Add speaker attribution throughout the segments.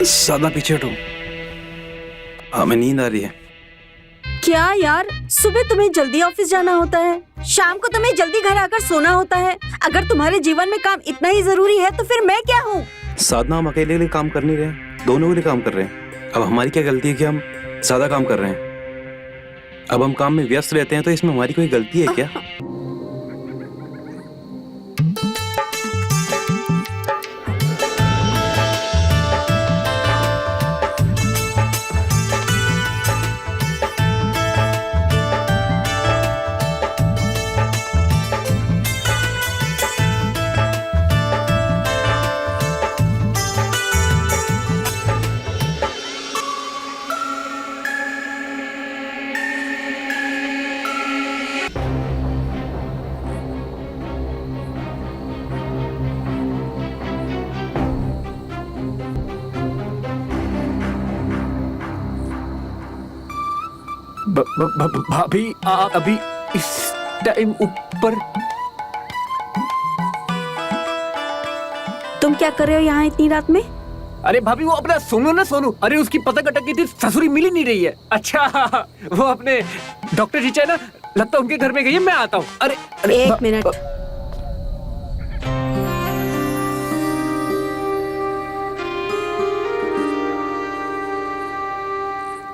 Speaker 1: साधना पीछे हटो, हमें नींद आ रही है।
Speaker 2: क्या यार, सुबह तुम्हें जल्दी ऑफिस जाना होता है, शाम को तुम्हें जल्दी घर आकर सोना होता है। अगर तुम्हारे जीवन में काम इतना ही जरूरी है तो फिर मैं क्या हूँ?
Speaker 1: साधना, हम अकेले के लिए काम कर नहीं रहे, दोनों के लिए काम कर रहे हैं। अब हमारी क्या गलती है कि हम ज्यादा काम कर रहे हैं? अब हम काम में व्यस्त रहते हैं तो इसमें हमारी कोई गलती है क्या?
Speaker 3: भाभी अभी इस टाइम ऊपर।
Speaker 2: तुम क्या कर रहे हो यहाँ इतनी रात में?
Speaker 3: अरे भाभी, वो अपना सोनू ना, सोनू, अरे उसकी पतंग अटक गई थी, ससुरी मिल ही नहीं रही है। अच्छा, वो अपने डॉक्टर जी है ना, लगता है उनके घर में गई है, मैं आता हूँ। अरे
Speaker 2: एक मिनट।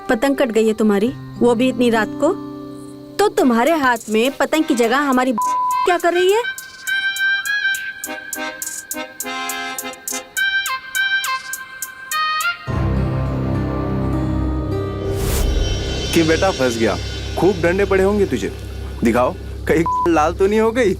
Speaker 2: पतंग कट गई है तुम्हारी, वो भी इतनी रात को? तो तुम्हारे हाथ में पतंग की जगह हमारी क्या कर रही है?
Speaker 4: कि बेटा फंस गया, खूब डंडे पड़े होंगे तुझे। दिखाओ कहीं लाल तो नहीं हो गई।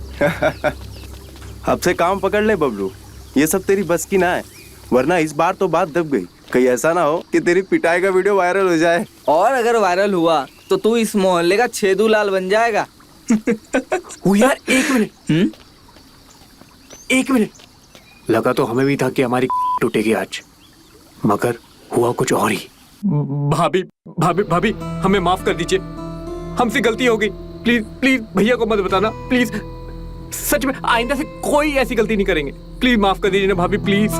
Speaker 4: अब से काम पकड़ ले बबलू, ये सब तेरी बस की ना है, वरना इस बार तो बात दब गई। कहीं ऐसा ना हो कि तेरी पिटाई का वीडियो वायरल हो जाए।
Speaker 5: और अगर वायरल हुआ तो तू इस मोहल्ले का छेदू लाल बन जाएगा।
Speaker 3: वो यार, एक मिनट, एक मिनट। लगा तो हमें भी था कि हमारी टूटेगी आज, मगर हुआ कुछ और ही। भाभी भाभी भाभी, हमें माफ कर दीजिए, हमसे गलती हो गई। प्लीज प्लीज भैया को मत बताना, प्लीज। सच में आइंदा से कोई ऐसी गलती नहीं करेंगे। प्लीज माफ कर दीजिए ना भाभी, प्लीज।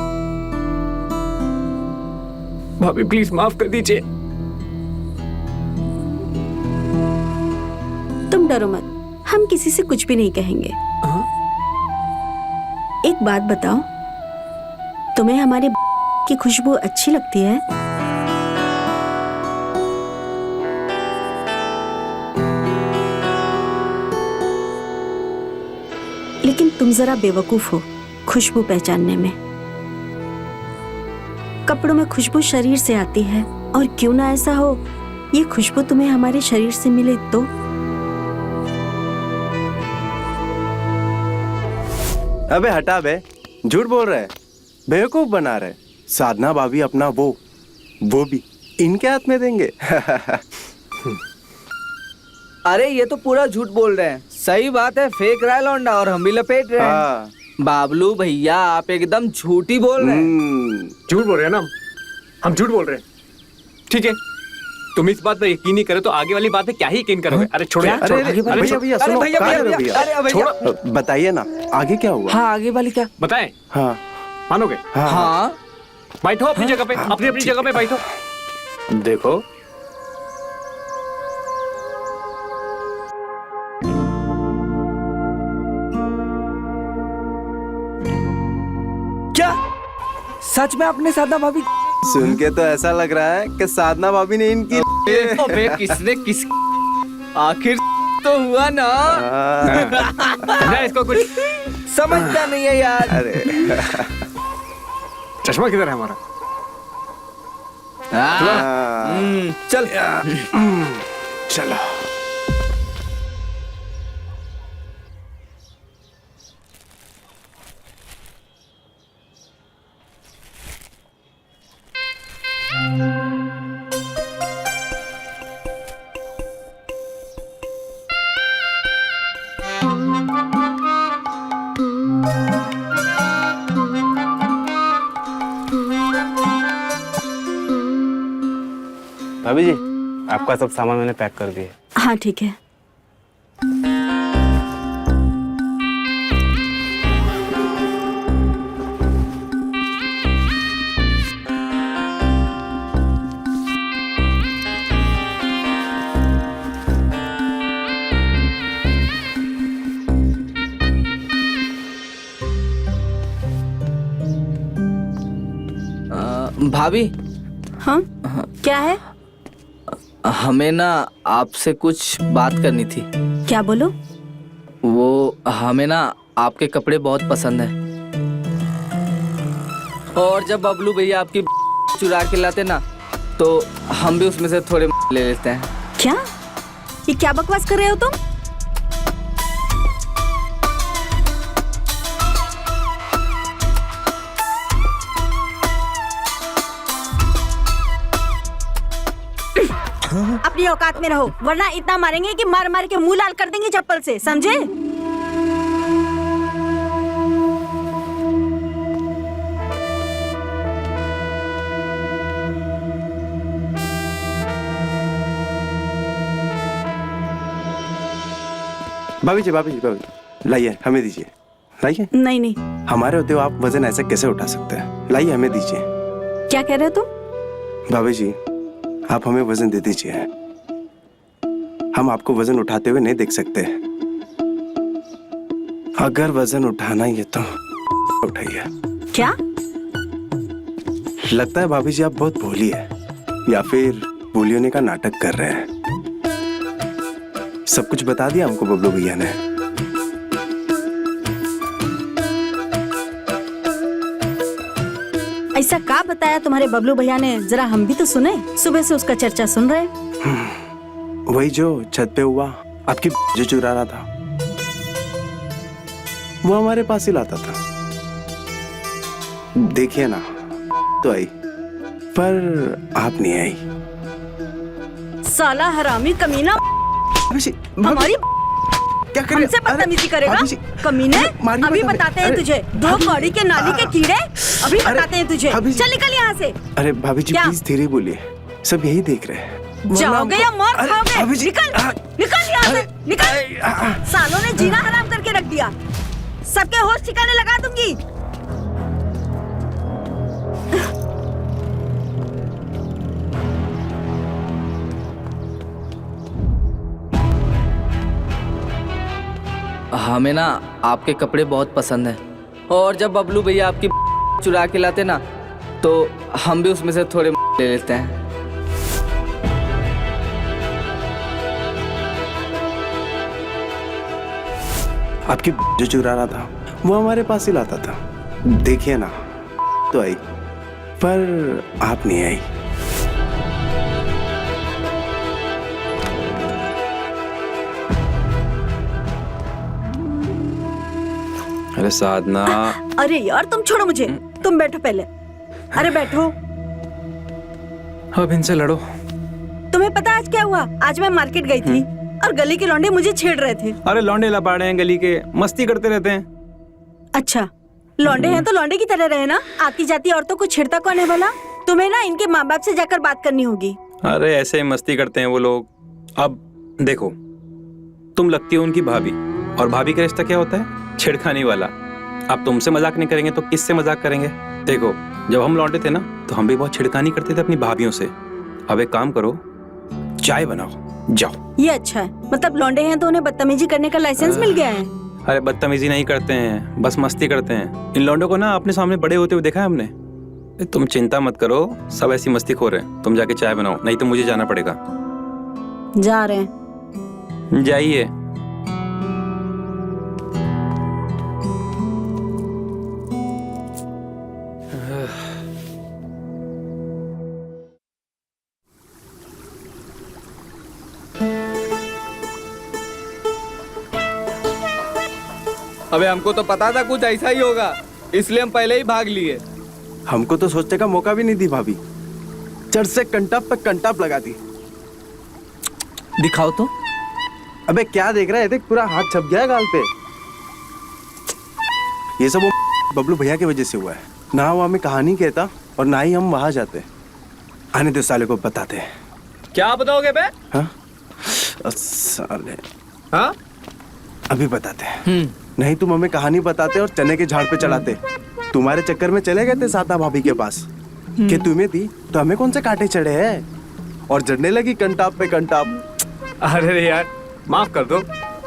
Speaker 3: भाभी प्लीज माफ कर दीजिए।
Speaker 2: तुम डरो मत, हम किसी से कुछ भी नहीं कहेंगे। एक बात बताओ, तुम्हें हमारे की खुशबू अच्छी लगती है? लेकिन तुम जरा बेवकूफ हो खुशबू पहचानने में। कपड़ों में खुशबू शरीर से आती है, और क्यों ना ऐसा हो, ये खुशबू तुम्हें हमारे शरीर से मिले तो।
Speaker 4: अबे हटा बे, झूठ बोल रहा है, बेवकूफ बना रहे। साधना भाभी अपना वो भी इनके हाथ में देंगे।
Speaker 5: अरे ये तो पूरा झूठ बोल रहे हैं। सही बात है, फेक रहा है लौंडा, और हम भी लपेट रहे हैं। बाबलू भैया, आप एकदम झूठी बोल रहे हैं।
Speaker 3: झूठ बोल रहे हैं ना हम झूठ बोल रहे हैं। ठीक है, तुम इस बात पर यकीन नहीं करे तो आगे वाली बात पे क्या ही यकीन करोगे? अरे छोड़ो यार,
Speaker 4: अरे भैया भैया सुनो, छोड़ो, बताइए ना आगे क्या हुआ।
Speaker 5: हाँ, आगे वाली क्या
Speaker 3: बताएं?
Speaker 4: हाँ
Speaker 3: मानोगे?
Speaker 5: हाँ,
Speaker 3: बैठो अपनी जगह पे, अपनी अपनी जगह पे बैठो। देखो,
Speaker 5: क्या सच में आपने साधना भाभी?
Speaker 4: सुन के तो ऐसा लग रहा है कि साधना भाभी ने इनकी।
Speaker 5: अबे किसने किस, आखिर तो हुआ ना।
Speaker 3: ना इसको कुछ
Speaker 5: समझता नहीं है यार।
Speaker 4: अरे
Speaker 3: चश्मा किधर है हमारा?
Speaker 5: चल
Speaker 4: चलो।
Speaker 6: भाभी जी, आपका सब सामान मैंने पैक कर दिया।
Speaker 2: हाँ ठीक है।
Speaker 5: भाभी,
Speaker 2: हाँ क्या है?
Speaker 5: हमें ना आपसे कुछ बात करनी थी।
Speaker 2: क्या बोलो?
Speaker 5: वो हमें ना आपके कपड़े बहुत पसंद है, और जब बबलू भैया आपकी चुरा के लाते ना तो हम भी उसमें से थोड़े ले लेते हैं।
Speaker 2: क्या? ये क्या बकवास कर रहे हो तुम? अपनी औकात में रहो, वरना इतना मारेंगे कि मार मार के मुंह लाल कर देंगे चप्पल से, समझे?
Speaker 4: भाभी जी, भाभी जी, भाभी जी, लाइए हमें दीजिए, लाइए।
Speaker 2: नहीं नहीं।
Speaker 4: हमारे होते हुए आप वजन ऐसे कैसे उठा सकते हैं? लाइए हमें दीजिए।
Speaker 2: क्या कह रहे हो तुम?
Speaker 4: भाभी जी, आप हमें वजन दे दीजिए। हम आपको वजन उठाते हुए नहीं देख सकते। अगर वजन उठाना ही है तो उठाइए।
Speaker 2: क्या?
Speaker 4: लगता है भाभी जी आप बहुत भोली है, या फिर भोली होने का नाटक कर रहे हैं। सब कुछ बता दिया हमको बबलू भैया ने।
Speaker 2: ऐसा क्या बताया तुम्हारे बबलू भैया ने? जरा हम भी तो सुने, सुबह से उसका चर्चा सुन रहे हैं।
Speaker 4: वही जो छत पे हुआ, आपकी जो चुरा रहा था, वो हमारे पास ही लाता था। देखिए ना, तो आई, पर आप नहीं आई।
Speaker 2: साला हरामी कमीना,
Speaker 4: भाभी जी,
Speaker 2: हमारी
Speaker 4: क्या कर रहे
Speaker 2: हमसे
Speaker 4: हैं? अरे,
Speaker 2: बदतमीजी करेगा?
Speaker 4: भाभी जी,
Speaker 2: कमीने,
Speaker 4: मारिए
Speaker 2: अभी
Speaker 4: मत हमें।
Speaker 2: बताते हैं
Speaker 4: अरे,
Speaker 2: तुझे। दो कौड़ी के नाली के कीड़े, अभी बताते हैं तुझे।
Speaker 4: भाभी जी।
Speaker 2: चल निकल यहाँ से।
Speaker 4: अरे भाभी जी
Speaker 2: क्या?
Speaker 4: प्लीज धीरे बोलिए, सब यही देख रहे हैं।
Speaker 2: जाओगे या मार
Speaker 4: अरे,
Speaker 2: खाओगे?
Speaker 4: भाभी जी,
Speaker 2: निकल, निकल यहाँ से, निकल। सालों ने जीना हराम करके रख दिया। सबके होश ठिकाने लगा दूंगी।
Speaker 5: हमें ना आपके कपड़े बहुत पसंद है, और जब बबलू भैया आपकी चुरा के लाते ना तो हम भी उसमें से थोड़े ले लेते हैं।
Speaker 4: आपकी जो चुरा रहा था, वो हमारे पास ही लाता था। देखिए ना, तो आई, पर आप नहीं आई।
Speaker 1: अरे साधना,
Speaker 2: अरे यार तुम छोड़ो मुझे, तुम बैठो पहले। अरे बैठो।
Speaker 1: अब इनसे लड़ो।
Speaker 2: तुम्हें पता आज क्या हुआ? आज मैं मार्केट गई थी और गली के लौंडे मुझे छेड़ रहे थे।
Speaker 1: अरे लौंडे लपाड़े हैं गली के, मस्ती करते रहते हैं।
Speaker 2: अच्छा, लौंडे हैं तो लौंडे की तरह रहे ना। आती जाती औरतों को छेड़ता कौन है भला? तुम्हें ना इनके माँ बाप से जाकर बात करनी होगी।
Speaker 1: अरे ऐसे ही मस्ती करते हैं वो लोग। अब देखो, तुम लगती हो उनकी भाभी, और भाभी का रिश्ता क्या होता है? छेड़खानी वाला। अब तुमसे मजाक नहीं करेंगे तो किससे मजाक करेंगे? देखो, जब हम लौंडे थे ना तो हम भी बहुत छिड़कानी करते थे अपनी भाभियों से। अब एक काम करो, चाय बनाओ, जाओ।
Speaker 2: ये अच्छा है, मतलब लौंडे हैं तो उन्हें बदतमीजी करने का लाइसेंस मिल गया है।
Speaker 1: अरे बदतमीजी नहीं करते हैं, बस मस्ती करते हैं। इन लौंडों को ना अपने सामने बड़े होते हुए देखा है हमने। तुम चिंता मत करो, सब ऐसी मस्ती खो रहे हैं। तुम जाके चाय बनाओ, नहीं तो मुझे जाना पड़ेगा।
Speaker 2: जा रहे हैं।
Speaker 1: जाइए।
Speaker 5: अबे हमको तो पता था कुछ ऐसा ही होगा, इसलिए हम पहले ही भाग लिए।
Speaker 4: हमको तो सोचने का मौका भी नहीं दी भाभी। चढ़ से कंटाप पे कंटाप लगा दी।
Speaker 5: दिखाओ तो।
Speaker 4: अबे क्या देख रहा है? देख, पूरा हाथ छप गया है गाल पे। ये सब वो बबलू भैया की वजह से हुआ है। ना वो हमें कहानी कहता और ना ही हम वहां जाते। आने दो, साले को बताते हैं।
Speaker 5: क्या बताओगे बे?
Speaker 4: हाँ साले,
Speaker 5: हाँ
Speaker 4: अभी बताते हैं। नहीं तुम हमें कहानी बताते और चने के झाड़ पे चढ़ाते। तुम्हारे चक्कर में चले गए थे साता भाभी के पास कि तुम्हें दी तो हमें कौन से कांटे चढ़े हैं, और जड़ने लगी कंटाप पे कंटाप।
Speaker 3: अरे यार माफ कर दो।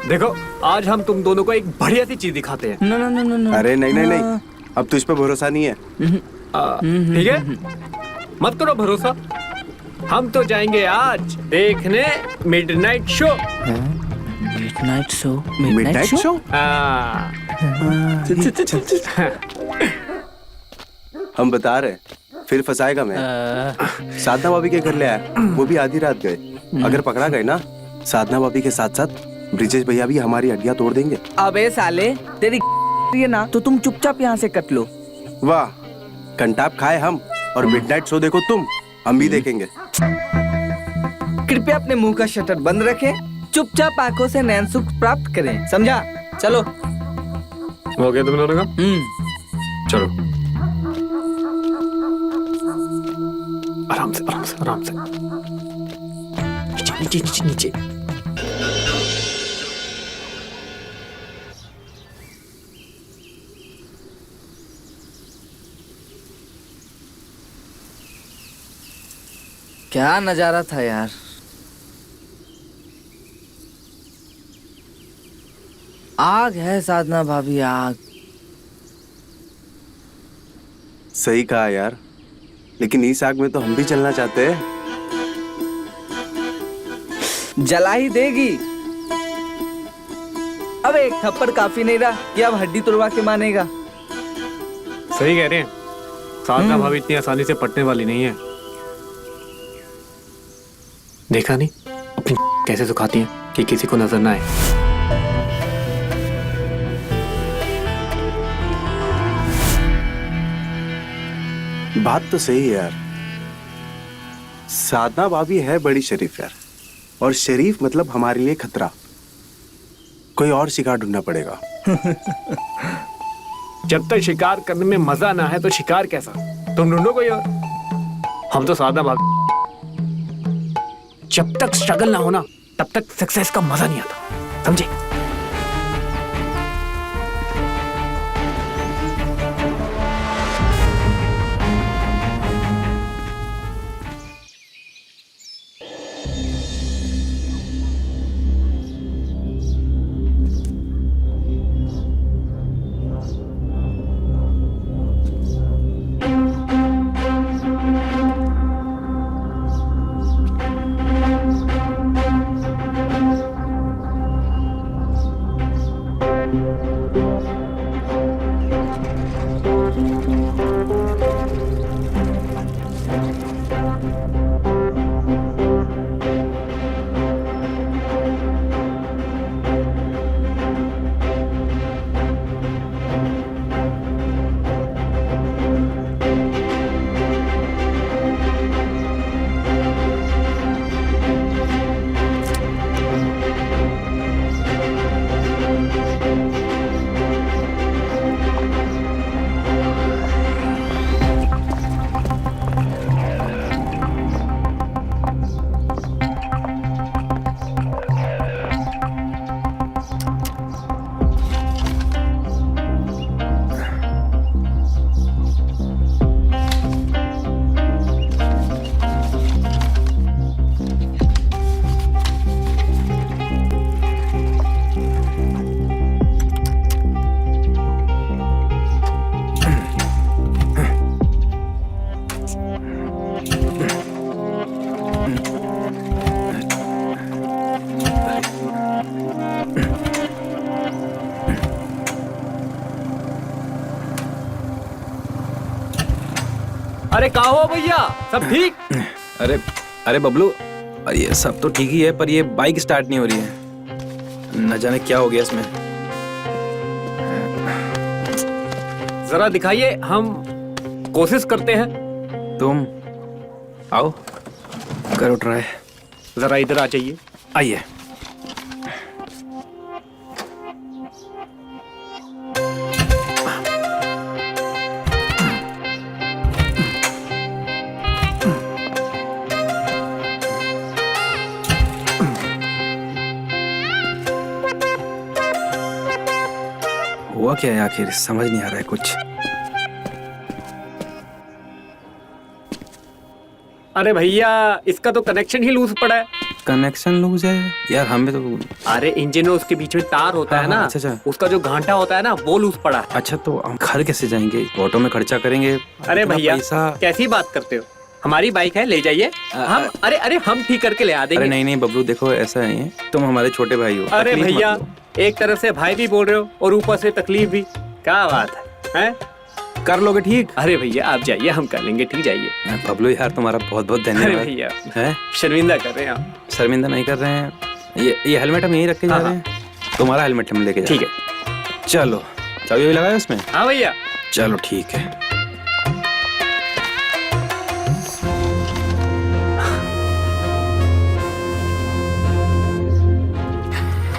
Speaker 3: देखो आज हम तुम दोनों को एक बढ़िया सी चीज दिखाते हैं।
Speaker 4: अरे नहीं नहीं नहीं, अब तुझ पे भरोसा नहीं है।
Speaker 3: ठीक है, मत करो भरोसा। हम तो जाएंगे आज देखने midnight show.
Speaker 5: Midnight show?
Speaker 4: Midnight show?
Speaker 3: हाँ।
Speaker 4: हम बता रहे, फिर फंसाएगा मैं। साधना भाभी के घर ले आया, वो भी आधी रात गए। अगर पकड़ा गए ना, साधना भाभी के साथ साथ ब्रिजेश भैया भी हमारी हड्डियां तोड़ देंगे।
Speaker 5: अबे साले तेरी ये ना तो तुम चुपचाप यहाँ से कट लो।
Speaker 4: वाह, कंटाप खाए हम और मिडनाइट शो देखो तुम, हम भी देखेंगे।
Speaker 5: कृपया अपने मुंह का शटर बंद रखें, चुपचाप आंखों से नैन सुख प्राप्त करें, समझा? चलो।
Speaker 3: हो गया तुम लोगों का?
Speaker 1: चलो।
Speaker 3: आराम से आराम से आराम से। नीचे नीचे नीचे।
Speaker 5: क्या नजारा था यार। आग है साधना भाभी, आग।
Speaker 4: सही कहा यार, लेकिन इस आग में तो हम भी चलना चाहते हैं।
Speaker 5: जला ही देगी। अब एक थप्पड़ काफी नहीं रहा कि अब हड्डी तुड़वा के मानेगा।
Speaker 3: सही कह रहे हैं, साधना भाभी इतनी आसानी से पटने वाली नहीं है। देखा नहीं अपनी कैसे सुखाती हैं कि किसी को नजर ना आए।
Speaker 4: बात तो सही है यार, साधना भाभी है बड़ी शरीफ यार, और शरीफ मतलब हमारे लिए खतरा। कोई और शिकार ढूंढना पड़ेगा।
Speaker 3: जब तक शिकार करने में मजा ना है तो शिकार कैसा? तुम ढूंढो कोई और। हम तो साधना भाभी, जब तक स्ट्रगल ना होना तब तक सक्सेस का मजा नहीं आता, समझे? अरे कहाँ हो भैया, सब ठीक?
Speaker 1: अरे अरे बबलू, ये सब तो ठीक ही है, पर ये बाइक स्टार्ट नहीं हो रही है। न जाने क्या हो गया इसमें।
Speaker 3: जरा दिखाइए, हम कोशिश करते हैं।
Speaker 1: तुम आओ, करो ट्राई।
Speaker 3: जरा इधर आ जाइए।
Speaker 1: आइए। हुआ क्या है आखिर, समझ नहीं आ रहा है कुछ।
Speaker 3: अरे भैया, इसका तो कनेक्शन ही लूज पड़ा है।
Speaker 1: कनेक्शन लूज है यार, हमें तो।
Speaker 3: अरे इंजन और उसके बीच में तार होता है ना,
Speaker 1: अच्छा।
Speaker 3: उसका जो घाटा होता है ना, वो लूज पड़ा है।
Speaker 1: अच्छा, तो हम घर कैसे जाएंगे? ऑटो में खर्चा करेंगे?
Speaker 3: अरे
Speaker 1: इतना
Speaker 3: भैया,
Speaker 1: पैसा।
Speaker 3: कैसी बात करते हो? हमारी बाइक है, ले जाइए। हम अरे हम ठीक करके ले आ
Speaker 1: अरे
Speaker 3: देंगे।
Speaker 1: नहीं नहीं बबलू, देखो ऐसा नहीं है, तुम हमारे छोटे भाई हो।
Speaker 3: अरे
Speaker 1: तकलीफ मत
Speaker 3: भैया,
Speaker 1: लो।
Speaker 3: एक तरफ से भाई भी बोल रहे हो और ऊपर से तकलीफ भी, क्या बात है?
Speaker 1: कर लोगे ठीक।
Speaker 3: अरे भैया आप जाइए, हम कर लेंगे, ठीक, जाइए।
Speaker 1: बबलू यार तुम्हारा बहुत बहुत
Speaker 3: अरे
Speaker 1: धन्यवाद।
Speaker 3: भैया
Speaker 1: है
Speaker 3: शर्मिंदा कर रहे हैं आप।
Speaker 1: शर्मिंदा नहीं कर रहे हैं। ये हेलमेट हम यहीं रख के जा
Speaker 3: हाँ,
Speaker 1: रहे हैं। तुम्हारा हेलमेट हम लेके जा
Speaker 3: ठीक
Speaker 1: रहे
Speaker 3: है।
Speaker 1: हैं। चलो चाबी भी लगाए उसमें।
Speaker 3: हाँ भैया।
Speaker 1: चलो ठीक है।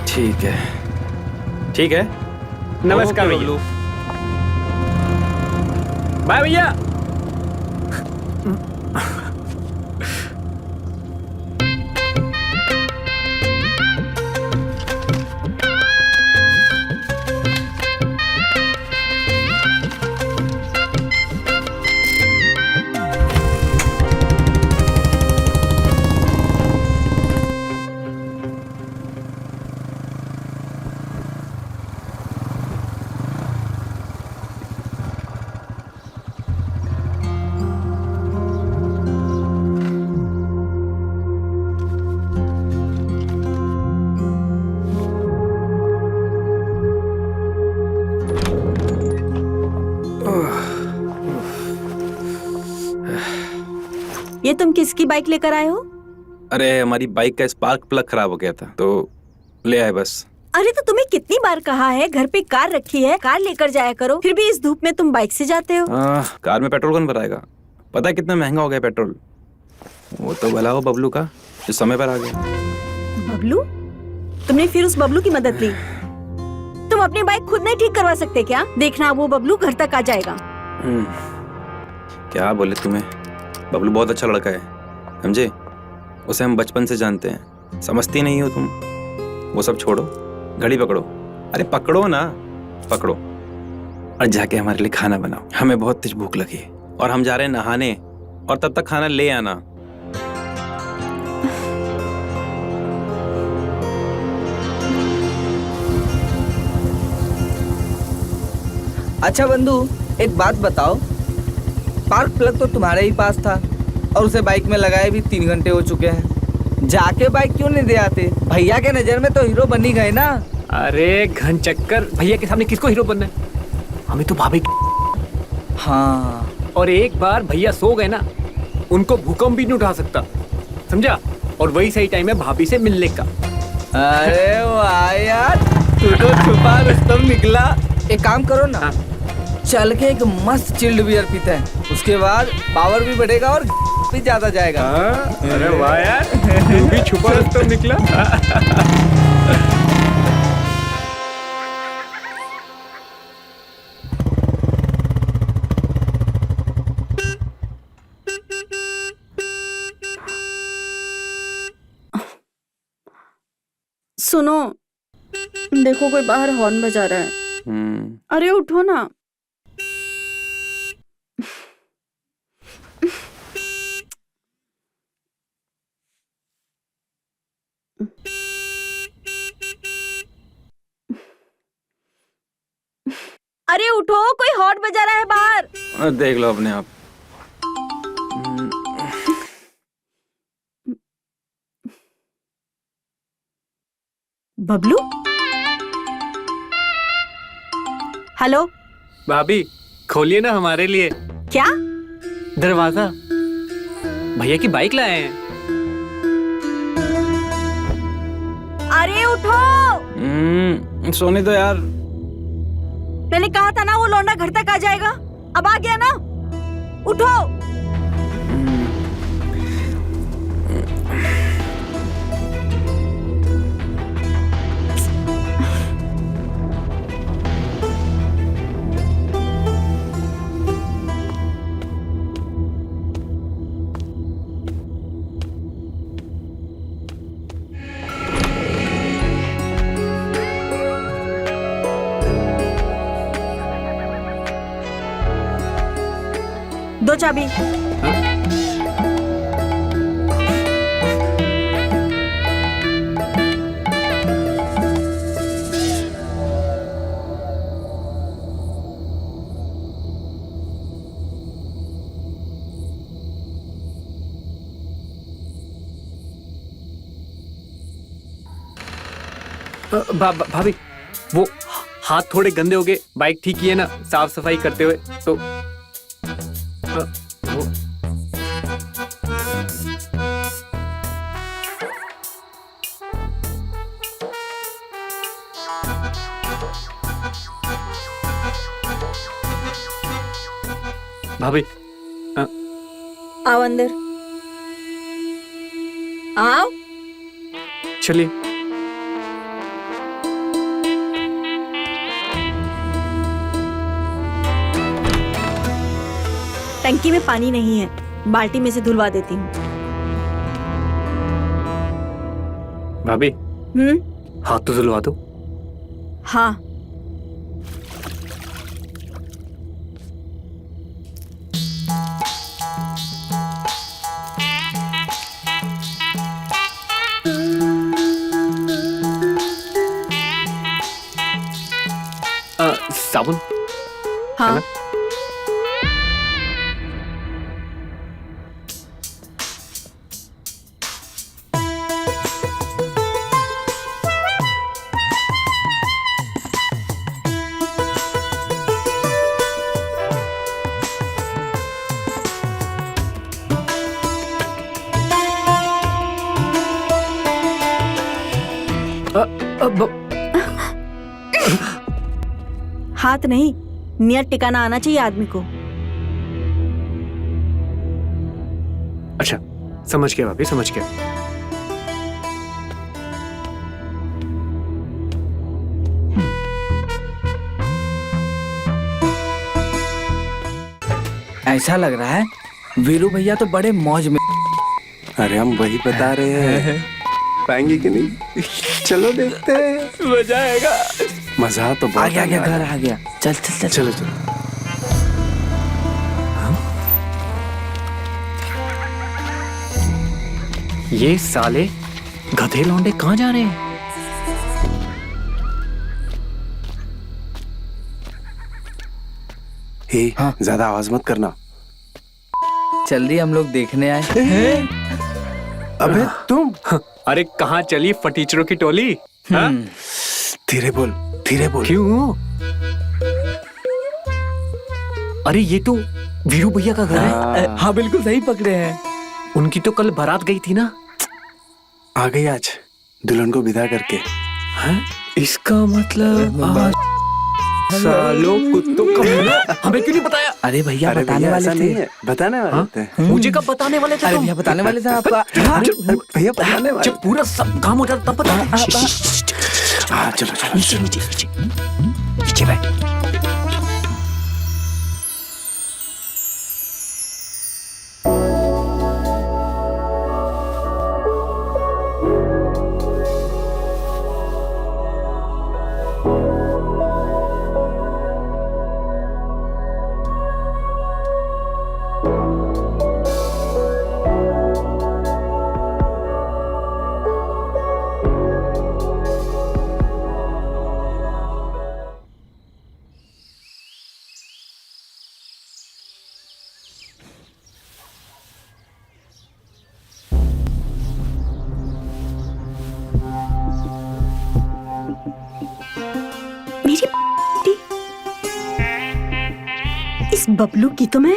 Speaker 1: ठीक है ठीक है।
Speaker 3: नमस्कार
Speaker 1: ओके,
Speaker 3: भैया।
Speaker 1: बबलू।
Speaker 3: बाय भैया।
Speaker 2: ये तुम किसकी बाइक लेकर आए हो?
Speaker 1: अरे हमारी बाइक का स्पार्क प्लग खराब हो गया था तो ले आए बस।
Speaker 2: अरे तो तुम्हें कितनी बार कहा है, घर पे कार रखी है, कार लेकर जाया करो, फिर भी इस धूप में तुम बाइक से जाते हो।
Speaker 1: कार में पेट्रोल कौन भराएगा? पता है कितना महंगा हो गया पेट्रोल। वो तो भला हो बबलू का जो समय पर आ गया।
Speaker 2: बबलू? तुमने फिर उस बबलू की मदद ली? तुम अपनी बाइक खुद नहीं ठीक करवा सकते क्या? देखना वो बबलू घर तक आ जाएगा।
Speaker 1: क्या बोले तुम्हें, बबलू बहुत अच्छा लड़का है, समझे? उसे हम बचपन से जानते हैं, समझती नहीं हो तुम। वो सब छोड़ो, घड़ी पकड़ो। अरे पकड़ो ना, पकड़ो और जाके हमारे लिए खाना बनाओ। हमें बहुत तेज भूख लगी है और हम जा रहे हैं नहाने, और तब तक खाना ले आना।
Speaker 5: अच्छा बंधु, एक बात बताओ, स्पार्क प्लग तो तुम्हारे ही पास था और उसे बाइक में लगाए भी 3 घंटे हो चुके हैं। जाके बाइक क्यों नहीं दे आते? भैया के नजर में तो हीरो बन ही गए ना।
Speaker 3: अरे घन चक्कर, भैया के सामने किसको हीरो बनना है? हमें तो भाभी।
Speaker 5: हाँ,
Speaker 3: और एक बार भैया सो गए ना, उनको भूकंप भी नहीं उठा सकता, समझा? और वही सही टाइम है भाभी से मिलने का।
Speaker 5: अरे वाह यार, तू तो छुपा रुस्तम निकला। एक काम करो ना, चल के एक मस्त चिल्ड बियर पीते हैं, उसके बाद पावर भी बढ़ेगा और भी ज्यादा जाएगा।
Speaker 3: अरे वाह यार, तू भी छुपा रुस्तम निकला।
Speaker 2: सुनो, देखो कोई बाहर हॉर्न बजा रहा है। अरे उठो ना। अरे उठो, कोई हॉर्न बजा रहा है बाहर।
Speaker 1: देख लो अपने आप।
Speaker 2: बबलू? हेलो?
Speaker 3: भाभी खोलिए ना हमारे लिए
Speaker 2: क्या?
Speaker 3: दरवाजा, भैया की बाइक लाए हैं।
Speaker 2: अरे उठो,
Speaker 1: सोने दो यार।
Speaker 2: मैंने कहा था ना वो लौंडा घर तक आ जाएगा। अब आ गया ना, उठो। दो चाबी।
Speaker 3: भाभी वो हाथ थोड़े गंदे हो गए, बाइक ठीक किए ना साफ सफाई करते हुए, तो वो भाभी
Speaker 2: आओ अंदर आओ।
Speaker 3: चलिए।
Speaker 2: टंकी में पानी नहीं है, बाल्टी में से धुलवा देती हूँ।
Speaker 3: भाभी हाथ तो धुलवा दो।
Speaker 2: हाँ
Speaker 3: साबुन।
Speaker 2: हाँ
Speaker 3: है ना?
Speaker 2: हाथ नहीं, नियत टिकाना आना चाहिए आदमी को।
Speaker 3: अच्छा समझ गया भाभी, समझ गया।
Speaker 5: ऐसा लग रहा है वीरू भैया तो बड़े मौज में।
Speaker 4: अरे हम वही बता रहे हैं, पाएंगे कि नहीं? चलो देखते हैं,
Speaker 5: मजा आएगा।
Speaker 4: मजा तो
Speaker 5: आ
Speaker 4: बहुत
Speaker 5: गया
Speaker 4: आने
Speaker 5: घर
Speaker 4: वाला है।
Speaker 5: आ गया। चल चल चल
Speaker 4: चलो चलो।
Speaker 3: ये साले गधे लौंडे कहाँ जा रहे हैं?
Speaker 4: हे
Speaker 5: हाँ।
Speaker 4: ज्यादा आवाज मत करना।
Speaker 5: जल्दी हम लोग देखने आए।
Speaker 4: अबे तुम
Speaker 3: अरे कहाँ चली फटीचरों की टोली? हाँ?
Speaker 4: धीरे बोल, धीरे बोल।
Speaker 3: क्यों? अरे ये तो वीरू भैया का घर है।
Speaker 5: हाँ बिल्कुल सही पकड़े हैं।
Speaker 3: उनकी तो कल बारात गई थी ना।
Speaker 4: आ गई आज दुल्हन को विदा करके।
Speaker 3: हाँ? इसका मतलब आज सालों कुत्तों का हमें क्यों नहीं बताया?
Speaker 5: अरे भैया
Speaker 4: अरे
Speaker 5: बताने
Speaker 4: भैया
Speaker 5: वाले
Speaker 4: ऐसा
Speaker 5: थे।
Speaker 4: नहीं है, बताने वाले
Speaker 3: हाँ?
Speaker 4: थे।
Speaker 3: मुझे कब बताने वाले थे
Speaker 5: अरे
Speaker 3: तुम?
Speaker 5: भैया बताने वाले थे आपका।
Speaker 4: अरे भैया बताने वाले।
Speaker 3: जब पूरा सब काम हो जाता तब बता।
Speaker 4: हाँ चलो चलो
Speaker 3: नीचे नीचे नीचे नीचे बैठ।
Speaker 2: मेरी इस बबलू की तो मैं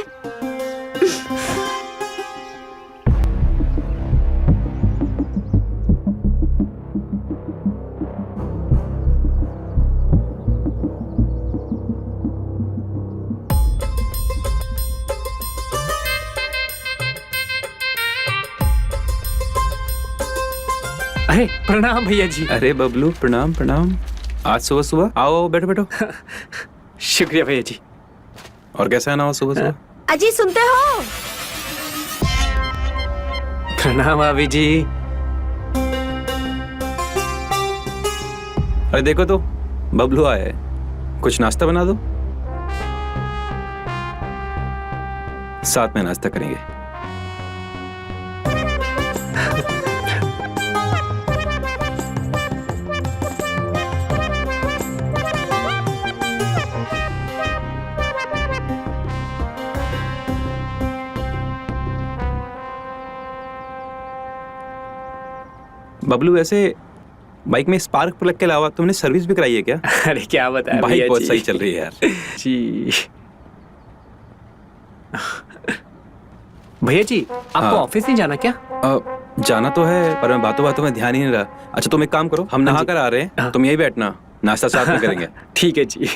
Speaker 3: अरे प्रणाम भैया जी।
Speaker 1: अरे बबलू प्रणाम प्रणाम। आज सुबह सुबह आओ आओ, बैठो बैठो।
Speaker 3: शुक्रिया भैया जी।
Speaker 1: और कैसा है ना सुबह सुबह?
Speaker 2: अजी सुनते हो?
Speaker 3: प्रणाम भाभी जी।
Speaker 1: अरे देखो तो बबलू आया है, कुछ नाश्ता बना दो, साथ में नाश्ता करेंगे। बबलू ऐसे बाइक में स्पार्क प्लग के अलावा तुमने सर्विस भी कराई है क्या?
Speaker 3: अरे क्या बताया
Speaker 1: बाइक
Speaker 3: भैया
Speaker 1: बहुत
Speaker 3: जी।
Speaker 1: सही चल रही है यार।
Speaker 3: जी भैया जी, आपको
Speaker 1: हाँ।
Speaker 3: ऑफिस नहीं जाना क्या?
Speaker 1: जाना तो है पर मैं बातों बातों में ध्यान ही नहीं रहा। अच्छा तुम एक काम करो, हम नहा कर आ रहे हैं,
Speaker 3: हाँ।
Speaker 1: तुम यही बैठना, नाश्ता साथ में करेंगे।
Speaker 3: ठीक है जी।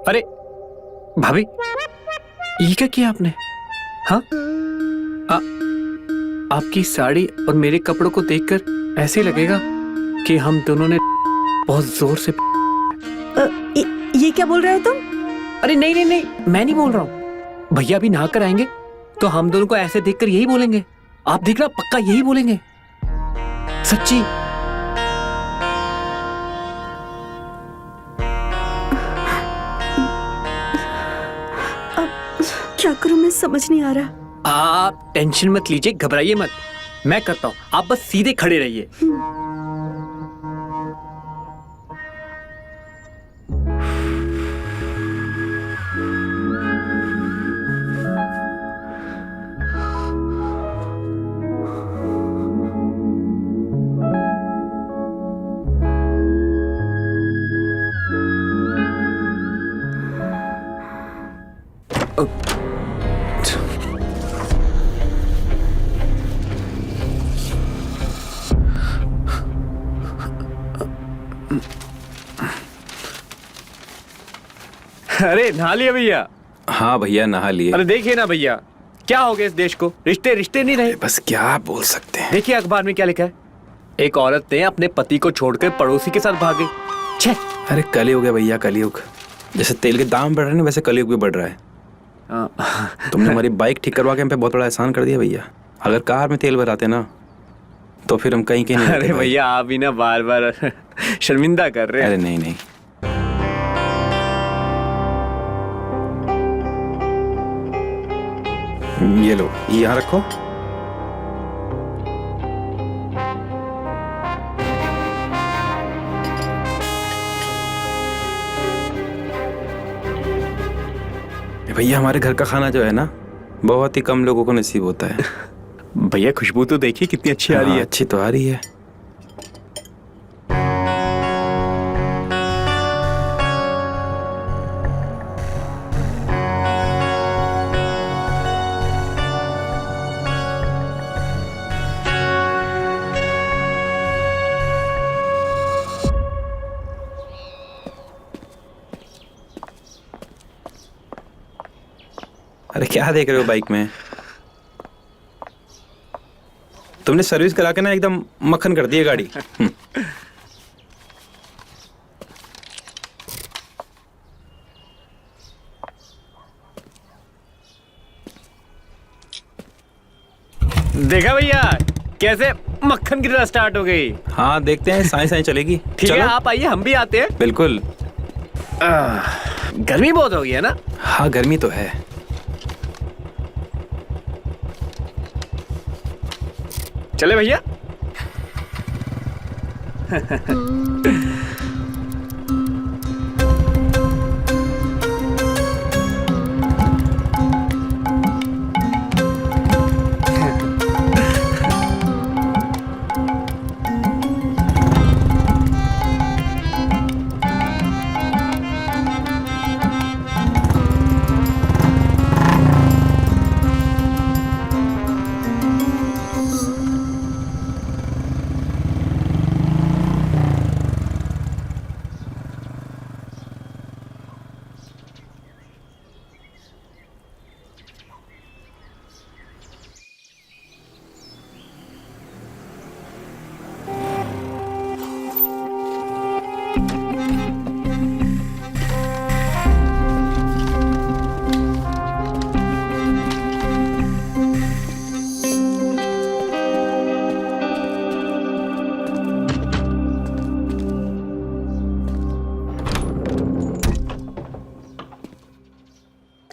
Speaker 3: अरे भाभी, ये क्या किया आपने? हाँ, आपकी साड़ी और मेरे कपड़ों को देखकर ऐसे लगेगा कि हम दोनों ने बहुत जोर से।
Speaker 2: ये क्या बोल रहे हो तुम?
Speaker 3: अरे नहीं नहीं नहीं, मैं नहीं बोल रहा हूँ। भैया भी नहा कर आएंगे तो हम दोनों को ऐसे देखकर यही बोलेंगे। आप देखना, पक्का यही बोलेंगे, सच्ची।
Speaker 2: क्या करूं, मैं समझ नहीं आ रहा।
Speaker 3: आप टेंशन मत लीजिए, घबराइए मत, मैं करता हूँ, आप बस सीधे खड़े रहिए। अरे नहा लिया भैया?
Speaker 1: हाँ भैया नहा लिए।
Speaker 3: अरे देखिए ना भैया, क्या हो गया इस देश को, रिश्ते रिश्ते नहीं रहे।
Speaker 1: बस क्या बोल सकते हैं।
Speaker 3: देखिए अखबार में क्या लिखा है, एक औरत ने अपने पति को छोड़कर पड़ोसी के साथ भाग गई। छे।
Speaker 1: अरे कलयुग है भैया, कलयुग। जैसे तेल के दाम बढ़ रहे हैं वैसे कलयुग भी बढ़ रहा है। तुमने हमारी बाइक ठीक करवा के हम पे बहुत बड़ा एहसान कर दिया भैया। अगर कार में तेल भराते ना तो फिर हम कहीं के नहीं
Speaker 3: अरे भैया आप भी ना बार बार शर्मिंदा कर रहे हैं।
Speaker 1: अरे नहीं नहीं, ये लो, ये यहाँ रखो। भैया हमारे घर का खाना जो है ना, बहुत ही कम लोगों को नसीब होता है।
Speaker 3: भैया खुशबू तो देखिए कितनी अच्छी आ रही
Speaker 1: हाँ,
Speaker 3: है।
Speaker 1: अच्छी तो आ रही है। अरे क्या देख रहे हो बाइक में? तुमने सर्विस करा के ना एकदम मक्खन कर दी है गाड़ी।
Speaker 3: देखा भैया कैसे मक्खन की तरह स्टार्ट हो गई।
Speaker 1: हाँ देखते हैं, साई साई चलेगी।
Speaker 3: ठीक है
Speaker 1: चलो।
Speaker 3: आप आइए हम भी आते हैं।
Speaker 1: बिल्कुल।
Speaker 3: गर्मी बहुत हो गई है ना।
Speaker 1: हाँ गर्मी तो है।
Speaker 3: चले भैया।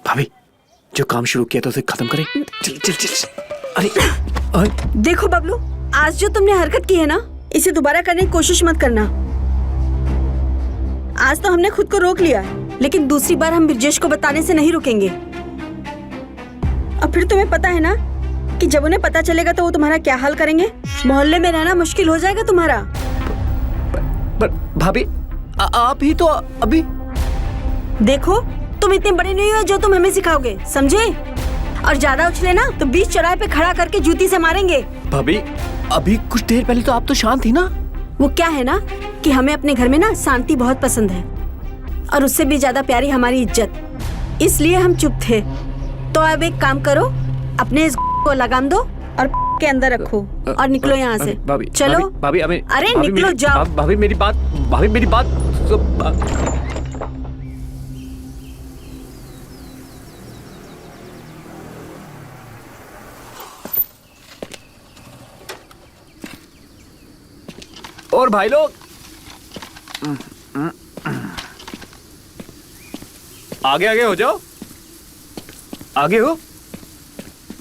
Speaker 3: भाभी जो काम शुरू किया था उसे खत्म करें। चल चल चल। अरे
Speaker 2: देखो बबलू, आज जो तुमने हरकत की है ना, इसे दोबारा करने की कोशिश मत करना। आज तो हमने खुद को रोक लिया, लेकिन दूसरी बार हम ब्रिजेश को बताने से नहीं रुकेंगे। अब फिर तुम्हें पता है ना कि जब उन्हें पता चलेगा तो वो तुम्हारा क्या हाल करेंगे। मोहल्ले में रहना मुश्किल हो जाएगा तुम्हारा।
Speaker 3: भाभी आप ही तो अभी।
Speaker 2: देखो तुम इतने बड़े नहीं हो जो तुम हमें सिखाओगे, समझे? और ज्यादा उछले ना तो बीच चौराहे पे खड़ा करके जूती से मारेंगे।
Speaker 3: भाभी अभी कुछ देर पहले तो आप तो शांत थी ना।
Speaker 2: वो क्या है ना कि हमें अपने घर में ना शांति बहुत पसंद है, और उससे भी ज्यादा प्यारी हमारी इज्जत। इसलिए हम चुप थे। तो अब एक काम करो, अपने इस को लगाम दो और के अंदर रखो और निकलो यहाँ से।
Speaker 3: भाभी
Speaker 2: चलो।
Speaker 3: भाभी
Speaker 2: अरे निकलो, जाओ।
Speaker 3: भाभी मेरी बात और भाई लोग आगे आगे हो जाओ। आगे हो।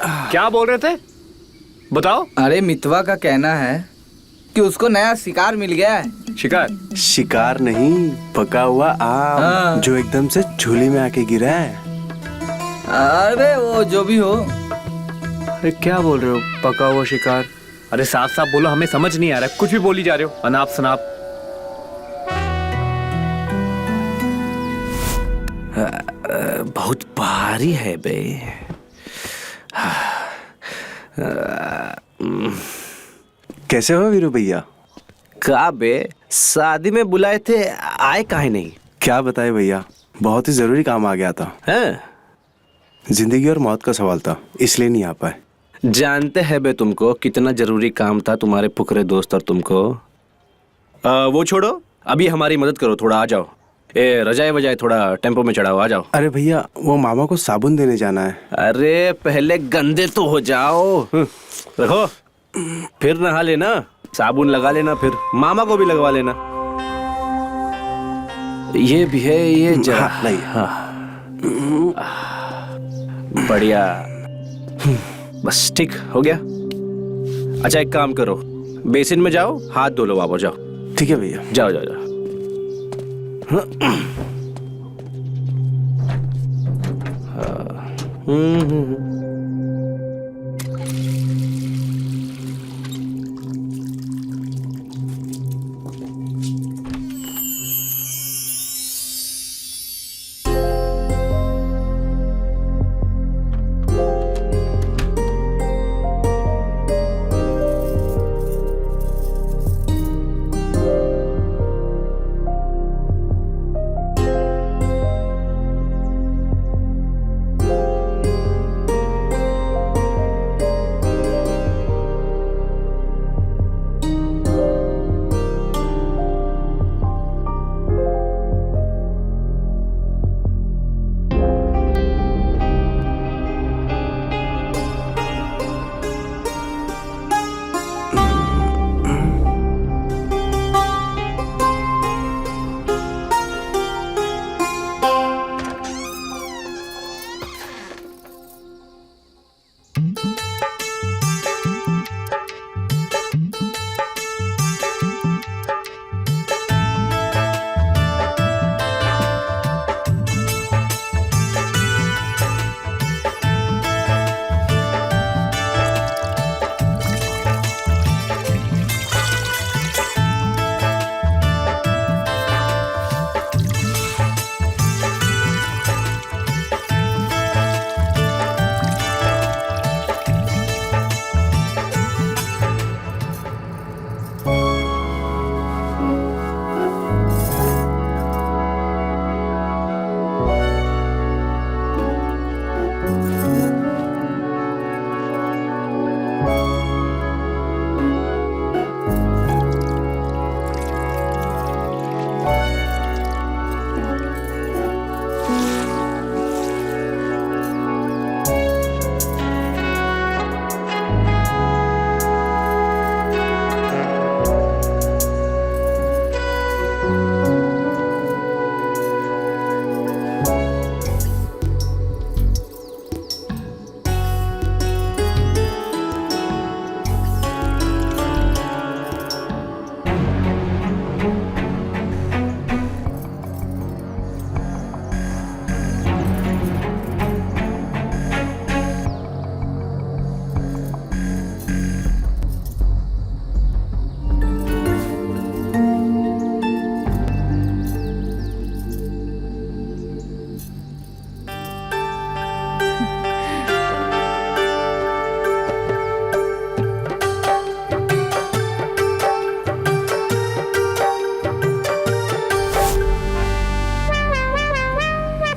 Speaker 3: क्या बोल रहे थे बताओ।
Speaker 5: अरे मितवा का कहना है कि उसको नया शिकार मिल गया है।
Speaker 3: शिकार?
Speaker 4: शिकार नहीं, पका हुआ आम
Speaker 5: हाँ।
Speaker 4: जो एकदम से झोली में आके गिरा है।
Speaker 5: अरे वो जो भी हो।
Speaker 3: अरे क्या बोल रहे हो पका हुआ शिकार? अरे साफ साफ बोलो, हमें समझ नहीं आ रहा। कुछ भी बोली जा रहे हो, अनाप शनाप।
Speaker 6: बहुत भारी है बे।
Speaker 4: कैसे हो वीरू भैया?
Speaker 6: का बे, शादी में बुलाए थे, आए काहे नहीं?
Speaker 4: क्या बताए भैया, बहुत ही जरूरी काम आ गया था।
Speaker 6: हैं?
Speaker 4: जिंदगी और मौत का सवाल था, इसलिए नहीं आ पाए।
Speaker 6: जानते हैं बे तुमको कितना जरूरी काम था तुम्हारे फुकरे दोस्त और तुमको। वो छोड़ो, अभी हमारी मदद करो, थोड़ा आ जाओ। ए रजाए बजाए थोड़ा टेम्पो में चढ़ाओ, आ जाओ।
Speaker 4: अरे भैया वो मामा को साबुन देने जाना है।
Speaker 6: अरे पहले गंदे तो हो जाओ। रखो, फिर नहा लेना, साबुन लगा लेना, फिर मामा को भी लगवा लेना। ये भी है ये जरा।
Speaker 4: हाँ, नहीं।
Speaker 6: बढ़िया, बस ठीक हो गया। अच्छा एक काम करो, बेसिन में जाओ, हाथ धो लो, वापस जाओ।
Speaker 4: ठीक है भैया।
Speaker 6: जाओ जाओ जाओ।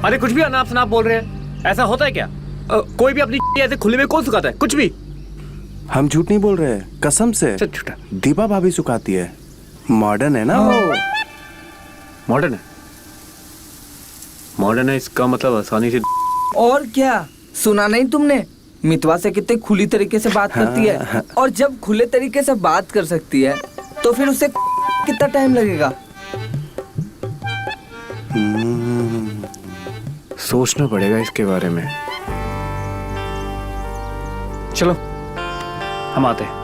Speaker 3: अरे कुछ भी अनाप शनाप बोल रहे हैं, ऐसा होता है क्या? कोई भी अपनी ऐसे खुले में कौन सुखाता है? कुछ भी।
Speaker 4: हम झूठ नहीं बोल रहे हैं, कसम से।
Speaker 3: झूठा।
Speaker 4: दीपा भाभी सुखाती है, मॉडर्न है ना वो।
Speaker 3: मॉडर्न है? मॉडर्न है इसका मतलब आसानी से।
Speaker 5: और क्या, सुना नहीं तुमने? मितवा से कितने खुली तरीके से बात करती है, और जब खुले तरीके से बात कर सकती है तो फिर उसे कितना टाइम लगेगा?
Speaker 3: सोचना पड़ेगा इसके बारे में। चलो हम आते हैं।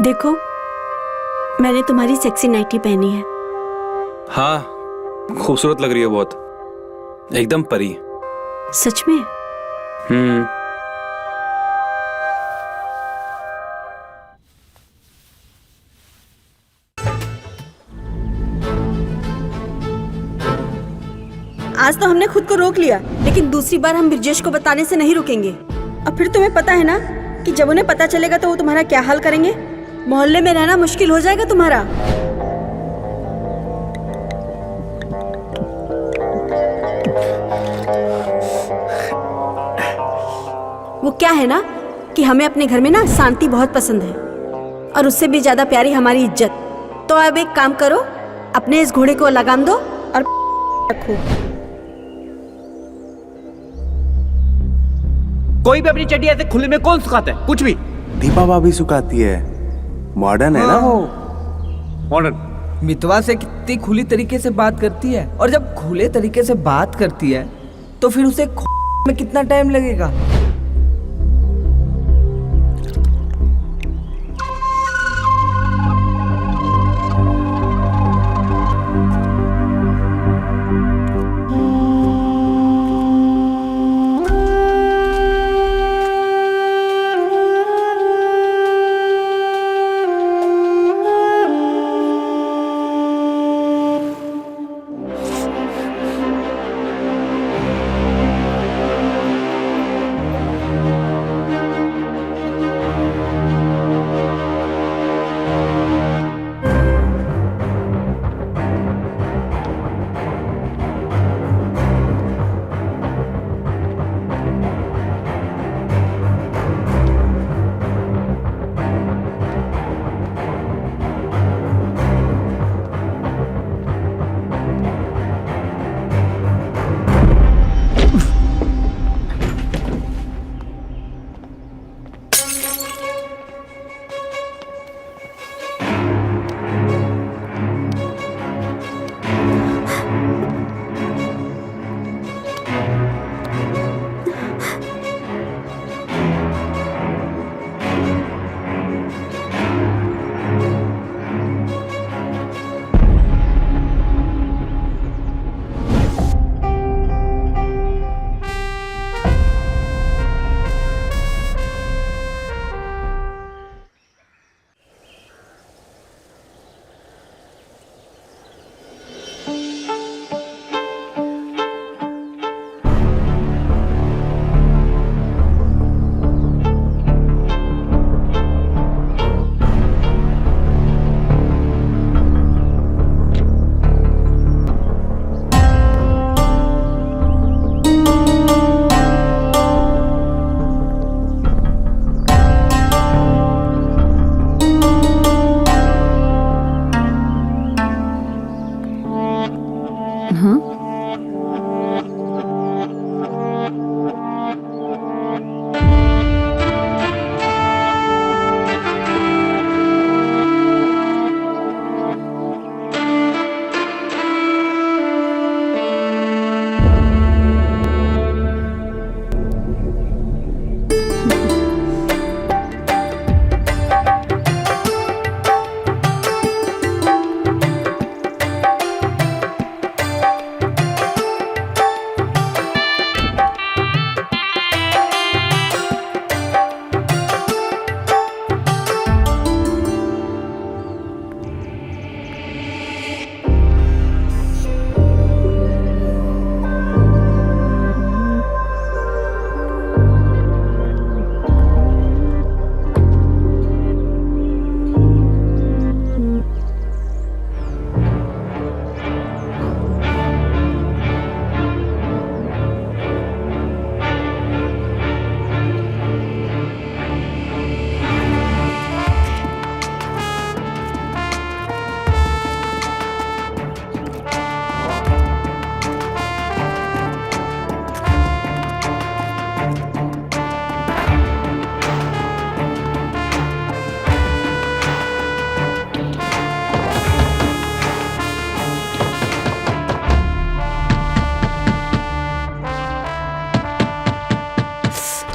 Speaker 2: देखो, मैंने तुम्हारी सेक्सी नाइटी पहनी है।
Speaker 1: हाँ, खूबसूरत लग रही हो बहुत, एकदम परी।
Speaker 2: सच में? आज तो हमने खुद को रोक लिया, लेकिन दूसरी बार हम ब्रिजेश को बताने से नहीं रुकेंगे। अब फिर तुम्हें पता है ना कि जब उन्हें पता चलेगा तो वो तुम्हारा क्या हाल करेंगे। मोहल्ले में रहना मुश्किल हो जाएगा तुम्हारा। वो क्या है ना कि हमें अपने घर में ना शांति बहुत पसंद है, और उससे भी ज्यादा प्यारी हमारी इज्जत। तो अब एक काम करो, अपने इस घोड़े को लगाम दो और रखो।
Speaker 3: कोई भी अपनी चड्डी ऐसे खुले में कौन सुखाता है? कुछ भी।
Speaker 4: दीपा भाभी सुखाती है, मॉडर्न है ना वो।
Speaker 3: मॉडर्न।
Speaker 5: मितवा से कितनी खुली तरीके से बात करती है, और जब खुले तरीके से बात करती है तो फिर उसे में कितना टाइम लगेगा?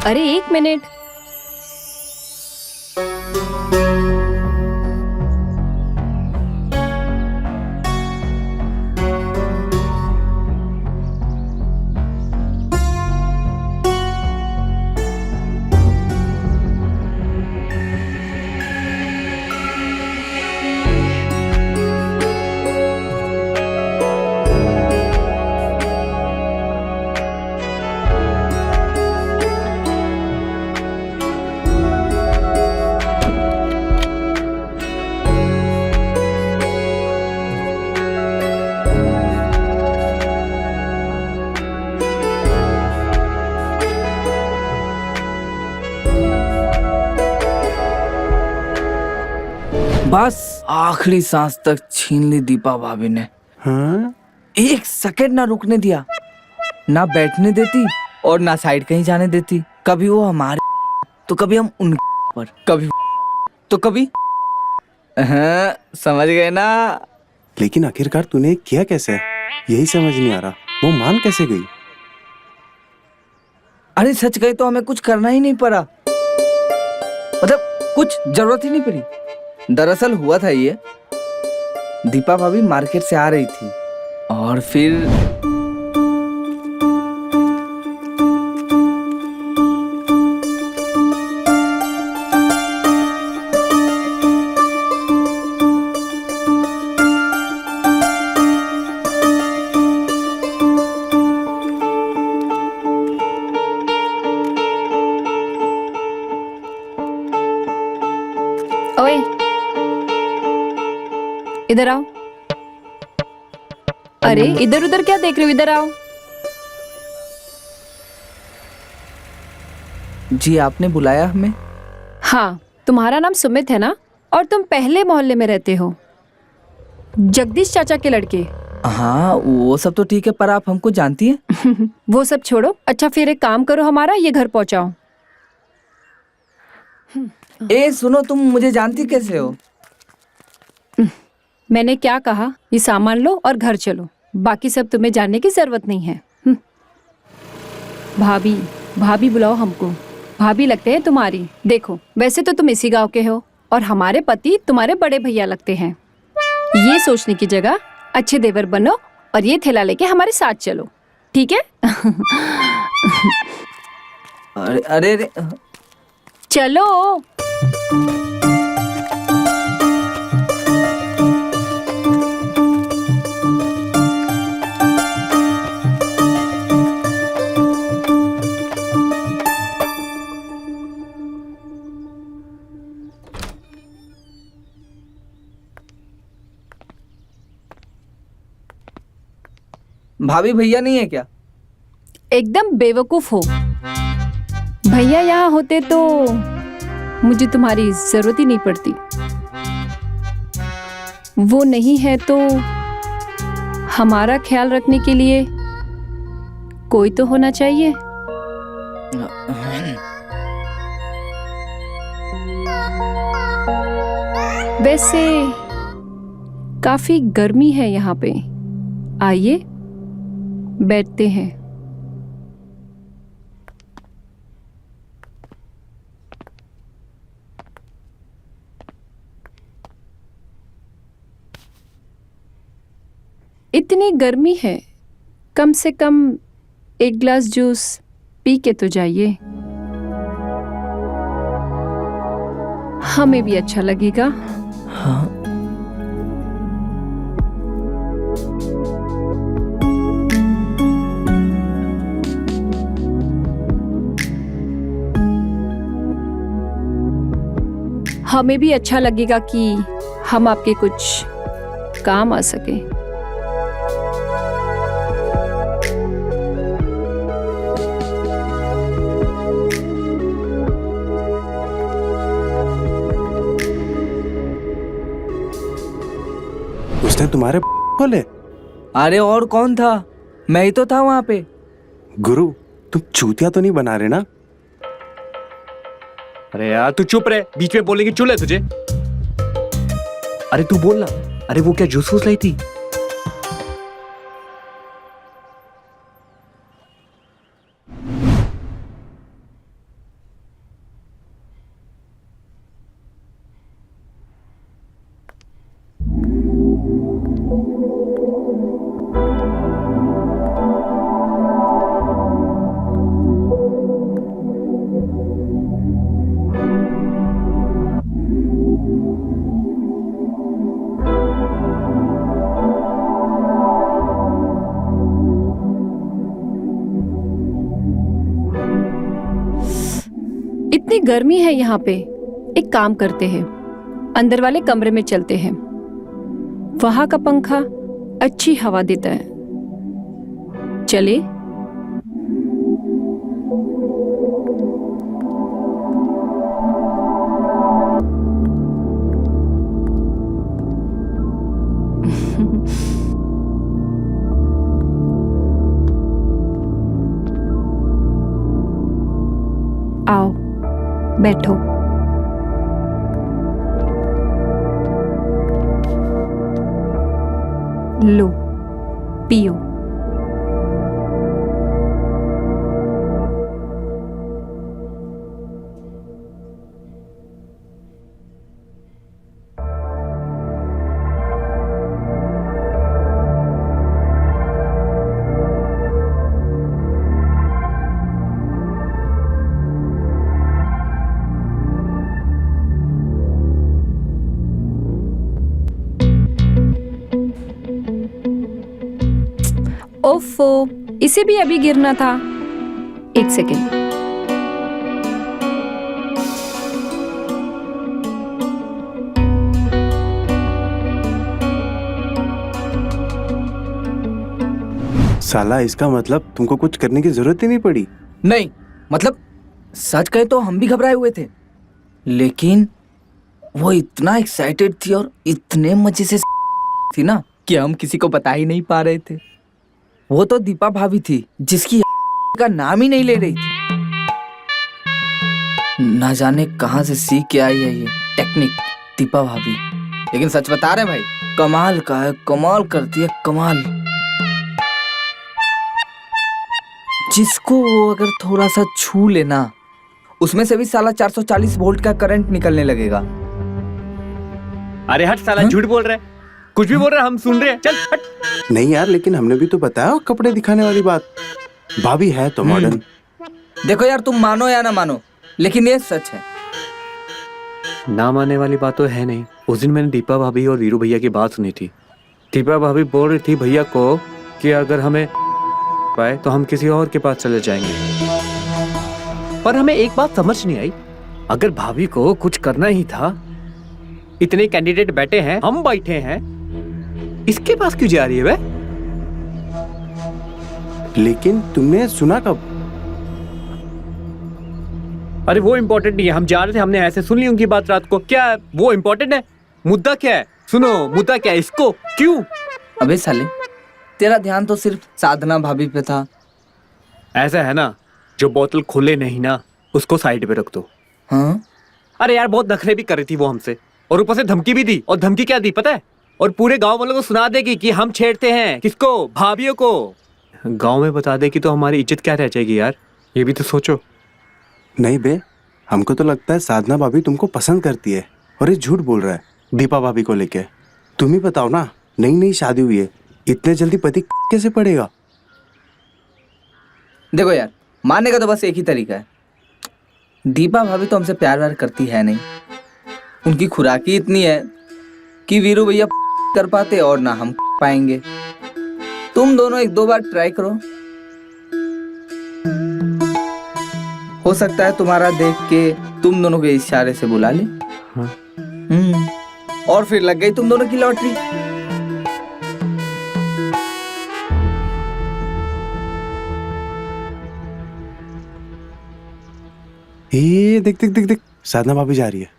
Speaker 7: अरे एक मिनट।
Speaker 5: बस आखिरी सांस तक छीन ली दीपा भाभी ने।
Speaker 4: हाँ?
Speaker 5: एक सेकंड ना रुकने दिया, ना बैठने देती और ना साइड कहीं जाने देती। कभी वो हमारे तो कभी हम उनके पर, कभी तो कभी। हाँ, समझ गए ना?
Speaker 4: लेकिन आखिरकार तूने किया कैसे? यही समझ नहीं आ रहा, वो मान कैसे गई?
Speaker 5: अरे सच कहे तो हमें कुछ करना ही नहीं पड़ा, मतलब कुछ जरूरत ही नहीं पड़ी। दरअसल हुआ था ये, दीपा भाभी मार्केट से आ रही थी और फिर
Speaker 7: ओए, इधर आओ। अरे इधर उधर क्या देख रहे हो, इधर आओ।
Speaker 5: जी आपने बुलाया हमें?
Speaker 7: हाँ, तुम्हारा नाम सुमित है ना, और तुम पहले मोहल्ले में रहते हो, जगदीश चाचा के लड़के।
Speaker 5: हाँ वो सब तो ठीक है, पर आप हमको जानती हैं?
Speaker 7: वो सब छोड़ो। अच्छा फिर एक काम करो, हमारा ये घर पहुंचाओ।
Speaker 5: ए सुनो, तुम मुझे जानती कैसे हो?
Speaker 7: मैंने क्या कहा, ये सामान लो और घर चलो, बाकी सब तुम्हें जानने की जरूरत नहीं है। भाभी भाभी बुलाओ हमको, भाभी लगते हैं तुम्हारी। देखो वैसे तो तुम इसी गांव के हो और हमारे पति तुम्हारे बड़े भैया लगते हैं। ये सोचने की जगह अच्छे देवर बनो और ये थैला लेके हमारे साथ चलो, ठीक है?
Speaker 5: अरे अरे अरे
Speaker 7: चलो।
Speaker 5: भाभी भैया नहीं है क्या?
Speaker 7: एकदम बेवकूफ हो। भैया यहाँ होते तो मुझे तुम्हारी जरूरत ही नहीं पड़ती। वो नहीं है तो हमारा ख्याल रखने के लिए कोई तो होना चाहिए। वैसे काफी गर्मी है यहाँ पे, आइए बैठते हैं। इतनी गर्मी है, कम से कम एक ग्लास जूस पी के तो जाइए, हमें भी अच्छा लगेगा।
Speaker 5: हाँ
Speaker 7: हमें भी अच्छा लगेगा कि हम आपके कुछ काम आ सके।
Speaker 4: उसने तुम्हारे खोले?
Speaker 5: अरे और कौन था, मैं ही तो था वहां पे।
Speaker 4: गुरु तुम चूतिया तो नहीं बना रहे ना?
Speaker 3: अरे यार तू चुप रहे, बीच में बोलने की चुल है तुझे? अरे तू बोल ना। अरे वो क्या जूस वूस लाई थी?
Speaker 7: कितनी गर्मी है यहाँ पे। एक काम करते हैं, अंदर वाले कमरे में चलते हैं, वहां का पंखा अच्छी हवा देता है। चले? आओ बैठो। लो पियो। ओफो, इसे भी अभी गिरना था। एक सेकेंड।
Speaker 4: साला इसका मतलब तुमको कुछ करने की जरूरत ही नहीं पड़ी।
Speaker 5: नहीं मतलब सच कहे तो हम भी घबराए हुए थे, लेकिन वो इतना एक्साइटेड थी और इतने मजे से थी ना कि हम किसी को बता ही नहीं पा रहे थे। वो तो दीपा भाभी थी जिसकी का नाम ही नहीं ले रही थी। ना जाने कहां से सीख के आई है ये टेक्निक दीपा भाभी। लेकिन सच बता रहे भाई, कमाल का है, कमाल करती है कमाल। जिसको वो अगर थोड़ा सा छू लेना, उसमें से भी साला 440 वोल्ट का करंट निकलने लगेगा।
Speaker 3: अरे हट साला, झूठ बोल रहे, कुछ भी बोल रहे, हम सुन रहे हैं, चल हट।
Speaker 4: नहीं यार, लेकिन हमने भी तो बताया कपड़े दिखाने वाली बात। भाभी है तो मॉडर्न।
Speaker 5: देखो यार, तुम मानो या ना मानो, लेकिन ये सच है।
Speaker 3: ना मानने वाली बात तो है नहीं। उस दिन मैंने दीपा भाभी और वीरू भैया की बात सुनी थी। दीपा भाभी बोल रही थी भैया को कि अगर हमें पाए तो हम किसी और के पास चले जाएंगे। पर हमें एक बात समझ नहीं आई, अगर भाभी को कुछ करना ही था, इतने कैंडिडेट बैठे हैं, हम बैठे हैं, इसके पास क्यों जा रही है वे?
Speaker 4: लेकिन तुमने सुना कब?
Speaker 3: अरे वो इम्पोर्टेंट नहीं है, हम जा रहे थे, हमने ऐसे सुन ली उनकी बात रात को। क्या वो इम्पोर्टेंट है? मुद्दा क्या है? सुनो, मुद्दा क्या है? इसको क्यों?
Speaker 5: अबे साले, तेरा ध्यान तो सिर्फ साधना भाभी पे था।
Speaker 3: ऐसा है ना, जो बोतल खोले नहीं ना, उसको साइड पे रख दो।
Speaker 5: हाँ?
Speaker 3: अरे यार, बहुत नखरे भी कर रही थी वो हमसे, और ऊपर से धमकी भी दी। और धमकी क्या दी पता है? और पूरे गांव वालों को सुना देगी कि हम छेड़ते हैं। किसको? भाभियों को। गांव में बता देगी तो हमारी इज्जत क्या रह जाएगी यार, ये भी तो सोचो।
Speaker 4: नहीं बे, हमको तो लगता है साधना भाभी तुमको पसंद करती है और ये झूठ बोल रहा है दीपा भाभी को लेके। तुम ही बताओ ना, नई नई शादी हुई है, इतने जल्दी पति कैसे पड़ेगा?
Speaker 5: देखो यार, मानने का तो बस एक ही तरीका है। दीपा भाभी तो हमसे प्यार व्यार करती है नहीं। उनकी खुराक ही इतनी है कि वीरू भैया कर पाते और ना हम पाएंगे। तुम दोनों एक दो बार ट्राई करो, हो सकता है तुम्हारा देख के तुम दोनों के इशारे से बुला ले।
Speaker 3: हाँ।
Speaker 5: और फिर लग गई तुम दोनों की लॉटरी।
Speaker 4: ये देख देख देख देख, साधना भाभी जा रही है।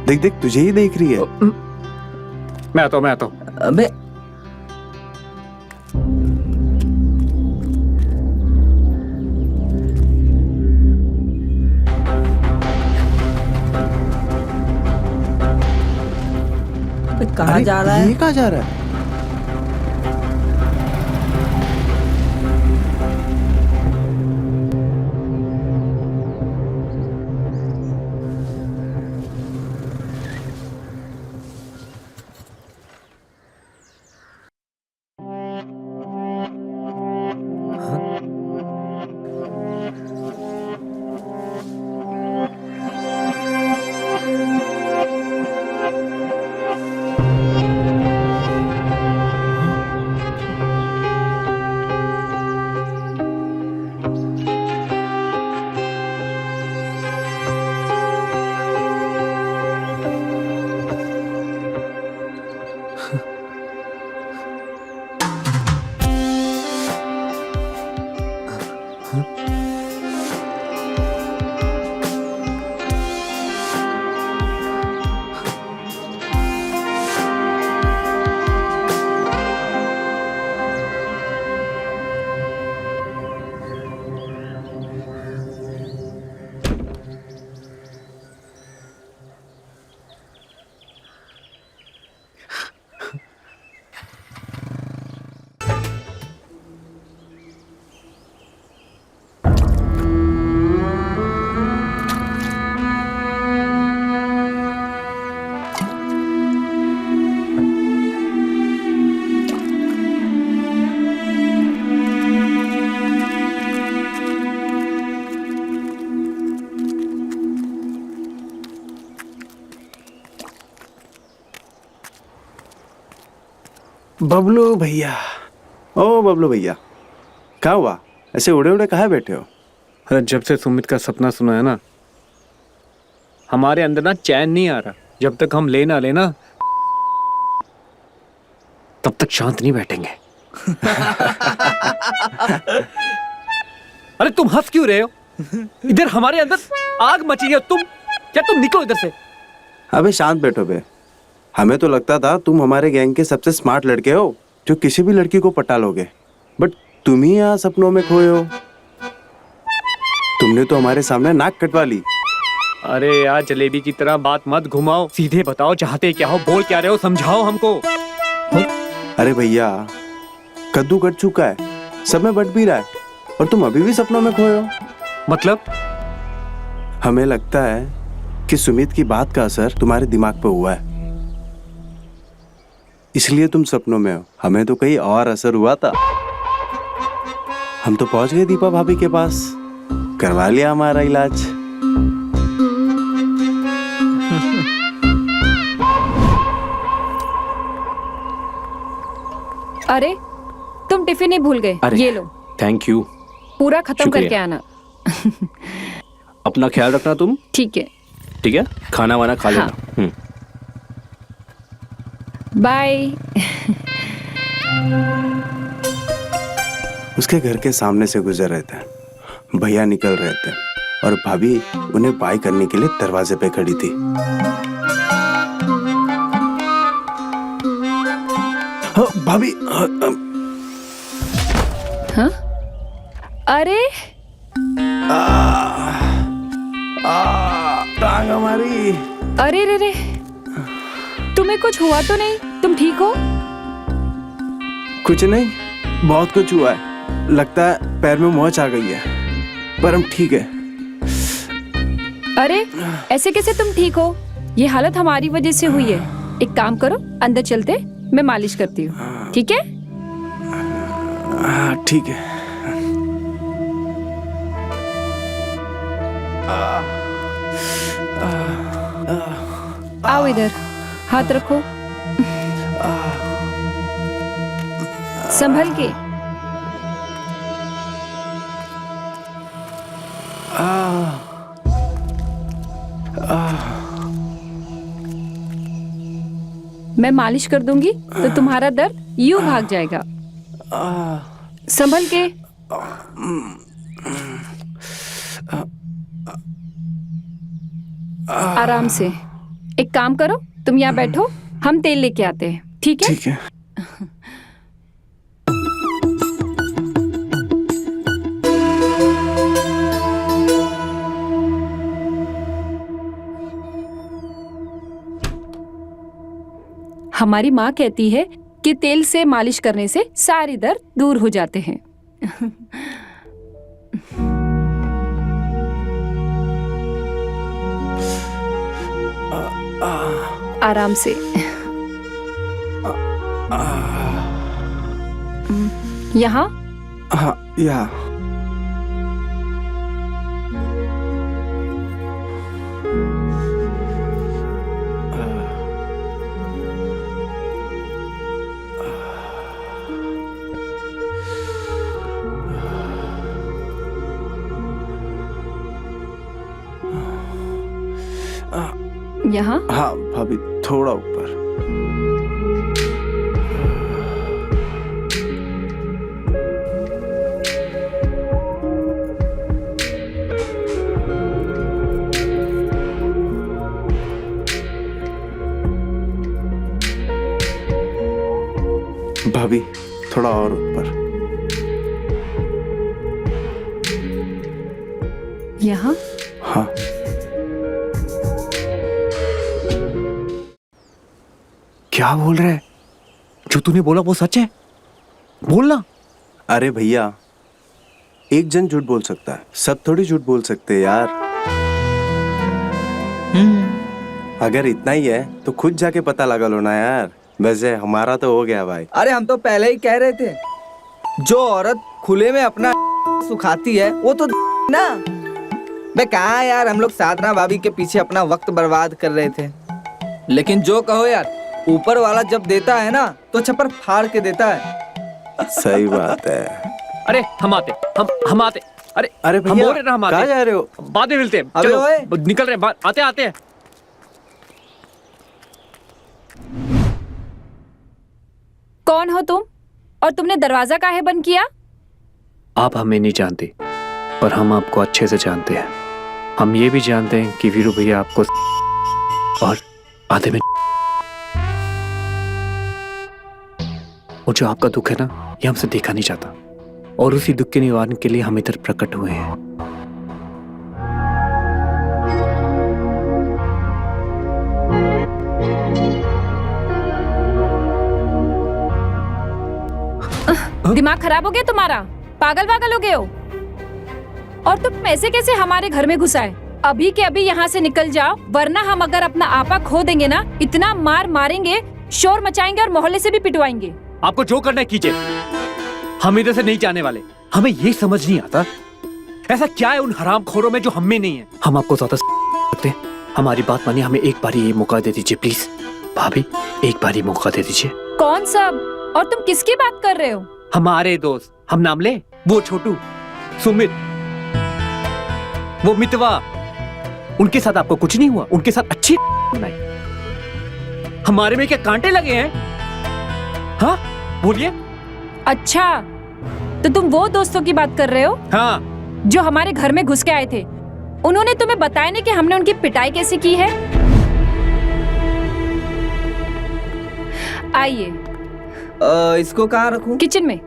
Speaker 4: देख देख, तुझे ही देख रही है।
Speaker 3: मैं आता हूँ।
Speaker 5: अबे कहाँ जा रहा है?
Speaker 4: ये कहाँ जा रहा है? बबलू भैया। ओ बबलू भैया, क्या हुआ? ऐसे उड़े उड़े कहाँ बैठे हो?
Speaker 3: अरे जब से सुमित का सपना सुना है ना, हमारे अंदर ना चैन नहीं आ रहा। जब तक हम ले ना लेना तब तक शांत नहीं बैठेंगे। अरे तुम हंस क्यों रहे हो? इधर हमारे अंदर आग मची है। तुम निकलो इधर से।
Speaker 4: अबे शांत बैठो बे। हमें तो लगता था तुम हमारे गैंग के सबसे स्मार्ट लड़के हो जो किसी भी लड़की को पटा लोगे, बट तुम ही यहाँ सपनों में खोए हो। तुमने तो हमारे सामने नाक कटवा ली।
Speaker 3: अरे यार जलेबी की तरह बात मत घुमाओ, सीधे बताओ चाहते क्या हो, बोल क्या रहे हो, समझाओ हमको।
Speaker 4: अरे भैया, कद्दू कट चुका है, सब में बट भी रहा है और तुम अभी भी सपनों में खोए हो।
Speaker 3: मतलब?
Speaker 4: हमें लगता है कि सुमित की बात का असर तुम्हारे दिमाग पे हुआ है, इसलिए तुम सपनों में हो। हमें तो कहीं और असर हुआ था। हम तो पहुंच गए दीपा भाभी के पास, करवा लिया हमारा इलाज।
Speaker 7: अरे तुम टिफिन ही भूल गए।
Speaker 6: अरे
Speaker 7: ये लो,
Speaker 6: थैंक यू।
Speaker 7: पूरा खत्म
Speaker 6: शुक्रिया।
Speaker 7: करके आना।
Speaker 6: अपना ख्याल रखना तुम।
Speaker 7: ठीक है,
Speaker 6: ठीक है, खाना वाना खा
Speaker 7: हाँ।
Speaker 6: लेना।
Speaker 7: बाय।
Speaker 4: उसके घर के सामने से गुजर रहे थे, भैया निकल रहे थे और भाभी उन्हें बाय करने के लिए दरवाजे पे खड़ी थी। हाँ, भाभी।
Speaker 7: हाँ? अरे
Speaker 4: टांग हमारी।
Speaker 7: अरे रे रे, तुम्हें कुछ हुआ तो नहीं? तुम ठीक हो?
Speaker 4: कुछ नहीं, बहुत कुछ हुआ है। लगता है पैर में मोच आ गई है, पर हम ठीक है।
Speaker 7: अरे ऐसे कैसे तुम ठीक हो? ये हालत हमारी वजह से हुई है। एक काम करो, अंदर चलते, मैं मालिश करती हूँ। ठीक है?
Speaker 4: हाँ ठीक है।
Speaker 7: आओ इधर, हाथ रखो, संभल के। मैं मालिश कर दूंगी तो तुम्हारा दर्द यूं भाग जाएगा। संभल के। आराम से। एक काम करो, तुम यहाँ बैठो, हम तेल लेके आते हैं। ठीक है?
Speaker 4: ठीक है।
Speaker 7: हमारी माँ कहती है कि तेल से मालिश करने से सारी दर्द दूर हो जाते हैं। आराम से। यहाँ?
Speaker 4: हाँ, यहाँ।
Speaker 7: यहाँ?
Speaker 4: हाँ भाभी, थोड़ा ऊपर। भाभी, थोड़ा और ऊपर।
Speaker 7: यहाँ?
Speaker 4: हाँ।
Speaker 3: क्या बोल रहा है? जो तूने बोला वो सच है? बोलना।
Speaker 4: अरे भैया, एक जन झूठ बोल सकता है, सब थोड़ी झूठ बोल सकते यार। अगर इतना ही है तो खुद जाके पता लगा लो ना यार। वैसे हमारा तो हो गया भाई।
Speaker 5: अरे हम तो पहले ही कह रहे थे, जो औरत खुले में अपना सुखाती है वो तो ना। बे कहाँ यार, हम लोग साधना भाभी के पीछे अपना वक्त बर्बाद कर रहे थे। लेकिन जो कहो यार, ऊपर वाला जब देता है ना तो छप्पर फाड़ के देता है।
Speaker 4: सही बात है।
Speaker 3: अरे हम आते, हम आते। अरे
Speaker 4: अरे
Speaker 3: हम
Speaker 4: भैया
Speaker 3: बोल रहे ना, हम आते।
Speaker 4: कहाँ जा रहे हो?
Speaker 3: बाद में मिलते हैं।
Speaker 5: अबे
Speaker 3: चलो
Speaker 5: ओए।
Speaker 3: निकल रहे हैं, आते आते हैं।
Speaker 7: कौन हो तुम और तुमने दरवाजा काहे बंद किया?
Speaker 3: आप हमें नहीं जानते पर हम आपको अच्छे से जानते हैं। हम ये भी जानते हैं कि वीरू भैया आपको और आधे में वो जो आपका दुख है ना, ये हमसे देखा नहीं जाता और उसी दुख के निवारण के लिए हम इधर प्रकट हुए हैं।
Speaker 7: दिमाग खराब हो गया तुम्हारा? पागल वागल हो गए हो? और तुम ऐसे कैसे हमारे घर में घुस आए? अभी के अभी यहाँ से निकल जाओ, वरना हम अगर अपना आपा खो देंगे ना, इतना मार मारेंगे, शोर मचाएंगे और मोहल्ले से भी पिटवाएंगे।
Speaker 3: आपको जो करना है कीजिए, हम इधर से नहीं जाने वाले। हमें ये समझ नहीं आता ऐसा क्या है उन हरामखोरों में जो हम में नहीं है। हम आपको ज्यादा सकते हैं, हमारी बात मानिए, हमें एक बार ये मौका दे दीजिए प्लीज। भाभी एक बार ही मौका दे दीजिए।
Speaker 7: कौन सब? और तुम किसकी बात कर रहे हो?
Speaker 3: हमारे दोस्त, हम नाम ले, वो छोटू, सुमित, वो मितवा, उनके साथ आपको कुछ नहीं हुआ? उनके साथ अच्छी बनाई। हमारे में क्या कांटे लगे हैं? हाँ बोलिए।
Speaker 7: अच्छा, तो तुम वो दोस्तों की बात कर रहे हो
Speaker 3: हाँ,
Speaker 7: जो हमारे घर में घुस के आए थे? उन्होंने तुम्हें बताया नहीं कि हमने उनकी पिटाई कैसे की है? आइए
Speaker 5: इसको कहाँ रखूं?
Speaker 7: किचन में।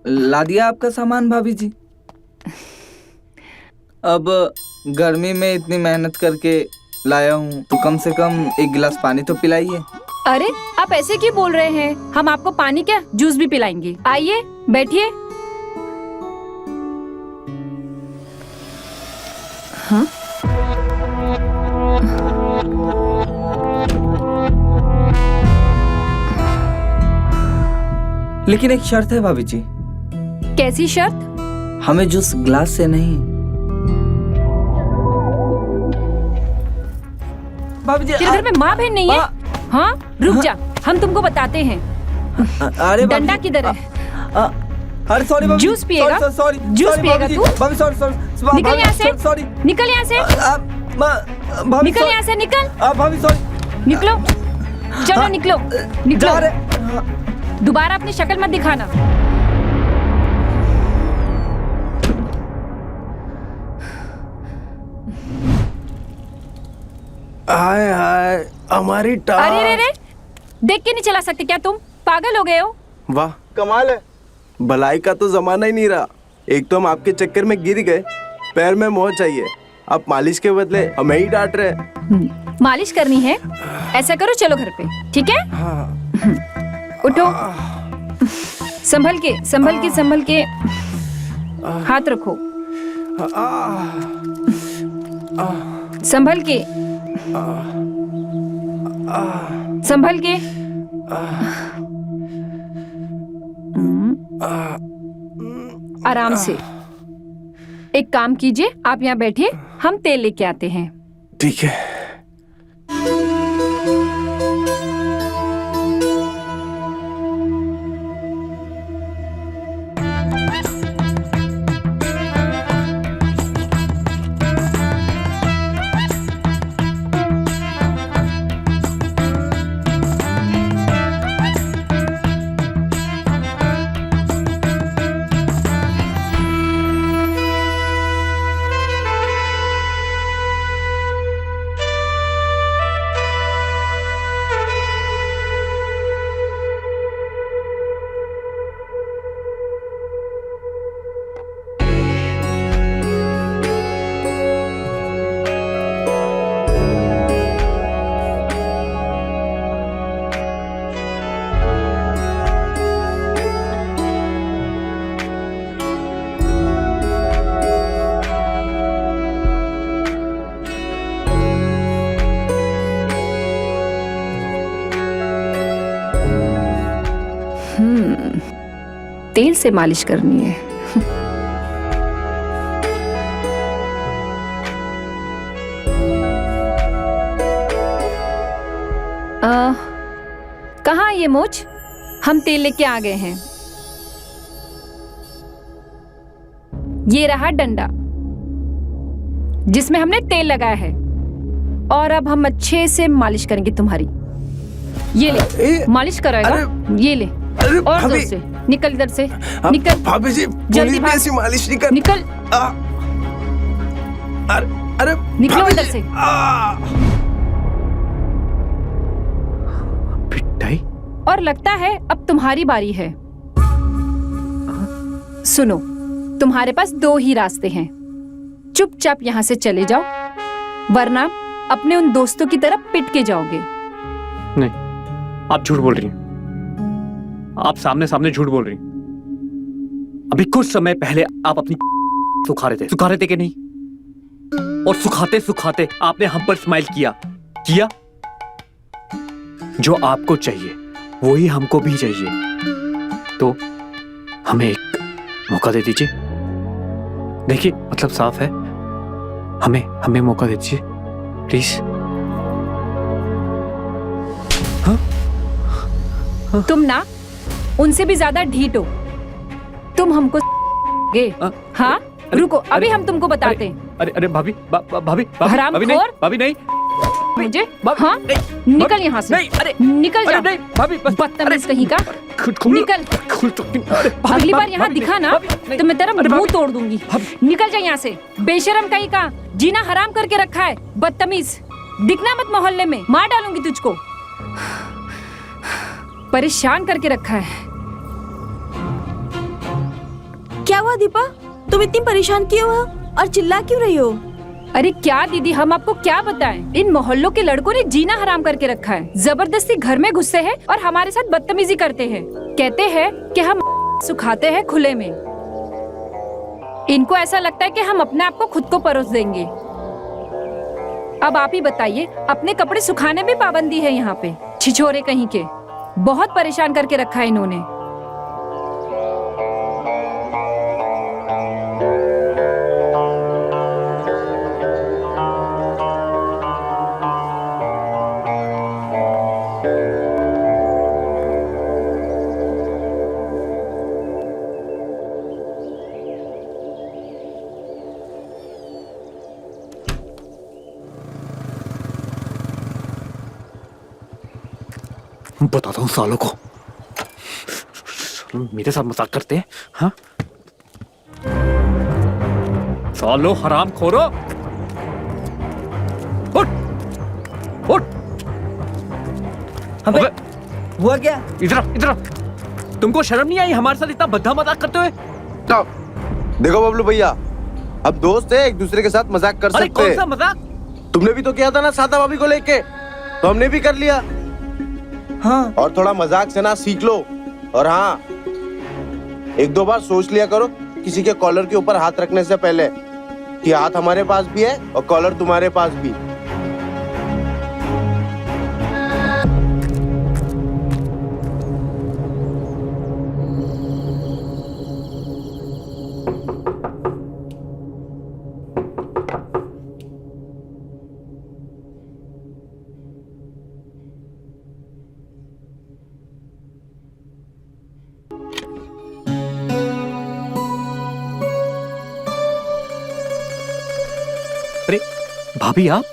Speaker 5: ला दिया आपका सामान भाभी जी? अब गर्मी में इतनी मेहनत करके लाया हूँ तो कम से कम एक गिलास पानी तो पिलाइए।
Speaker 7: अरे आप ऐसे क्यों बोल रहे हैं? हम आपको पानी क्या जूस भी पिलाएंगे। आइए बैठिए। हाँ?
Speaker 5: लेकिन एक शर्त है भाभी जी।
Speaker 7: कैसी शर्त?
Speaker 5: हमें जूस ग्लास से नहीं। भाभी जी
Speaker 7: तेरे घर में माँ बहन नहीं है? हाँ रुक जा, हम तुमको बताते हैं।
Speaker 5: अरे
Speaker 7: डंडा किधर है?
Speaker 5: अरे सॉरी भाभी।
Speaker 7: जूस पिएगा?
Speaker 5: सॉरी
Speaker 7: जूस पिएगा तू?
Speaker 5: भाभी सॉरी सॉरी।
Speaker 7: निकल यहाँ से।
Speaker 5: सॉरी।
Speaker 7: निकल यहाँ से।
Speaker 5: भाभी
Speaker 7: निकल यहाँ से, निकल।
Speaker 5: भाभी सॉरी।
Speaker 7: निकलो, चलो निकलो, निकलो।
Speaker 5: जा रहे।
Speaker 7: दोबारा अपनी शक्ल मत दिखाना।
Speaker 4: हाय हाय हमारी टांग।
Speaker 7: अरे रे रे, देख के नहीं चला सकते क्या तुम? पागल हो गए हो?
Speaker 4: वाह कमाल है। भलाई का तो जमाना ही नहीं रहा। एक तो हम आपके चक्कर में गिर गए, पैर में मोह चाहिए, आप मालिश के बदले हमें ही डांट रहे।
Speaker 7: मालिश करनी है? ऐसा करो, चलो घर पे, ठीक है? उठो, संभल के संभल के संभल के, हाथ रखो, संभल के संभल के। आराम से। एक काम कीजिए, आप यहाँ बैठिए, हम तेल लेके आते हैं।
Speaker 4: ठीक है।
Speaker 7: तेल से मालिश करनी है। कहाँ ये मोच? हम तेल लेके आ गए हैं। ये रहा डंडा जिसमें हमने तेल लगाया है, और अब हम अच्छे से मालिश करेंगे तुम्हारी। ये ले, मालिश कराएगा। ये ले, और जोर से निकल इधर से, निकल
Speaker 4: भाभी जी,
Speaker 7: जल्दी भाग।
Speaker 4: ऐसी मालिश नहीं कर।
Speaker 7: निकल,
Speaker 4: अरे
Speaker 7: निकलो इधर से।
Speaker 3: पिटाई?
Speaker 7: और लगता है अब तुम्हारी बारी है। सुनो, तुम्हारे पास 2 ही रास्ते हैं। चुपचाप यहाँ से चले जाओ, वरना अपने उन दोस्तों की तरफ पिट के जाओगे।
Speaker 3: नहीं, आप झूठ बोल रही हैं। आप सामने सामने झूठ बोल रही हैं। अभी कुछ समय पहले आप अपनी सुखा रहे थे कि नहीं? और सुखाते सुखाते आपने हम पर स्माइल किया। जो आपको चाहिए वही हमको भी चाहिए, तो हमें एक मौका दे दीजिए। देखिए, मतलब साफ है, हमें मौका दे दीजिए प्लीज।
Speaker 7: तुम ना उनसे भी ज्यादा ढीठ हो। तुम हमको गे। हाँ, रुको, अभी हम तुमको बताते हैं।
Speaker 3: अरे भाभी,
Speaker 7: हरामखोर।
Speaker 3: भाभी नहीं,
Speaker 7: मुझे हाँ, निकल यहाँ से।
Speaker 3: नहीं, अरे
Speaker 7: निकल जा।
Speaker 3: नहीं भाभी,
Speaker 7: बदतमीज कहीं का। निकल। अगली बार यहाँ दिखा ना तो मैं तेरा मुंह तोड़ दूंगी। निकल जा यहाँ से, बेशरम कहीं का। जीना हराम करके रखा है, बदतमीज। दिखना मत मोहल्ले में, मार डालूंगी तुझको। परेशान करके रखा है।
Speaker 2: क्या हुआ दीपा, तुम इतनी परेशान क्यों हो और चिल्ला क्यों रही हो?
Speaker 7: अरे क्या दीदी, हम आपको क्या बताएं? इन मोहल्लों के लड़कों ने जीना हराम करके रखा है। जबरदस्ती घर में घुसते हैं और हमारे साथ बदतमीजी करते हैं। कहते हैं कि हम सुखाते हैं खुले में। इनको ऐसा लगता है कि हम अपने आप को खुद को परोस देंगे। अब आप ही बताइए, अपने कपड़े सुखाने में पाबंदी है यहाँ पे। छिछोरे कहीं के, बहुत परेशान करके रखा है इन्होंने।
Speaker 3: बताता हूँ सालों को, मेरे साथ मजाक करते हैं। हाँ, सालो हराम खोरो, उठ उठ।
Speaker 5: अबे, हुआ क्या?
Speaker 3: इधर तुमको शर्म नहीं आई हमारे साथ इतना भद्दा मजाक करते हुए?
Speaker 4: देखो बबलू भैया, अब दोस्त है, एक दूसरे के साथ मजाक कर
Speaker 3: अरे
Speaker 4: सकते
Speaker 3: कौन
Speaker 4: हैं।
Speaker 3: सा मजाक?
Speaker 4: तुमने भी तो किया था ना सादा भाभी को लेके, तो हमने भी कर लिया।
Speaker 5: हाँ,
Speaker 4: और थोड़ा मजाक से ना सीख लो। और हाँ, 1-2 बार सोच लिया करो किसी के कॉलर के ऊपर हाथ रखने से पहले कि हाथ हमारे पास भी है और कॉलर तुम्हारे पास भी।
Speaker 3: अरे भाभी, आप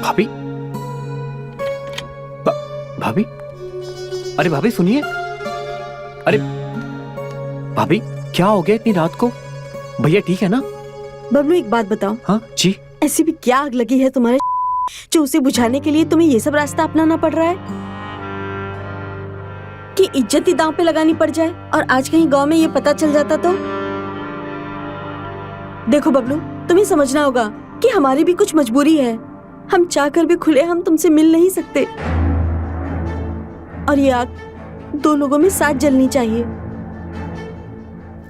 Speaker 3: भाभी भाभी, अरे भाभी सुनिए। अरे भाभी, क्या हो गया इतनी रात को? भैया ठीक है ना?
Speaker 2: बबलू, एक बात बताओ।
Speaker 3: हाँ जी।
Speaker 2: ऐसी भी क्या आग लगी है तुम्हारे जो उसे बुझाने के लिए तुम्हें ये सब रास्ता अपनाना पड़ रहा है कि इज्जत ही दांव पे लगानी पड़ जाए? और आज कहीं गांव में ये पता चल जाता तो? देखो बबलू, तुम्हें समझना होगा कि हमारी भी कुछ मजबूरी है। हम चाहकर भी खुले हम तुमसे मिल नहीं सकते, और ये आग 2 लोगों में साथ जलनी चाहिए।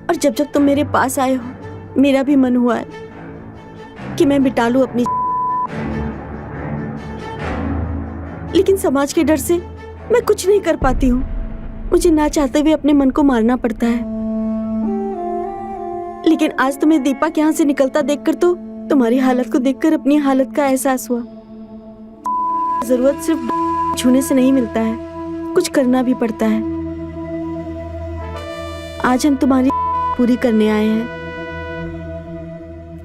Speaker 2: और जब जब तुम मेरे पास आए हो, मेरा भी मन हुआ है कि मैं मिटा लूं अपनी, लेकिन समाज के डर से मैं कुछ नहीं कर पाती हूँ। मुझे ना चाहते हुए अपने मन को मारना पड़ता है। लेकिन आज तुम्हें दीपक यहाँ से निकलता देखकर तो तुम्हारी हालत को देखकर अपनी हालत का एहसास हुआ। जरूरत सिर्फ छूने से नहीं मिलता है, कुछ करना भी पड़ता है। आज हम तुम्हारी पूरी करने आए हैं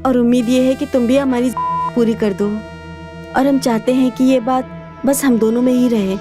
Speaker 2: और उम्मीद ये है कि तुम भी हमारी पूरी कर दो। और हम चाहते हैं कि ये बात बस हम दोनों में ही रहे।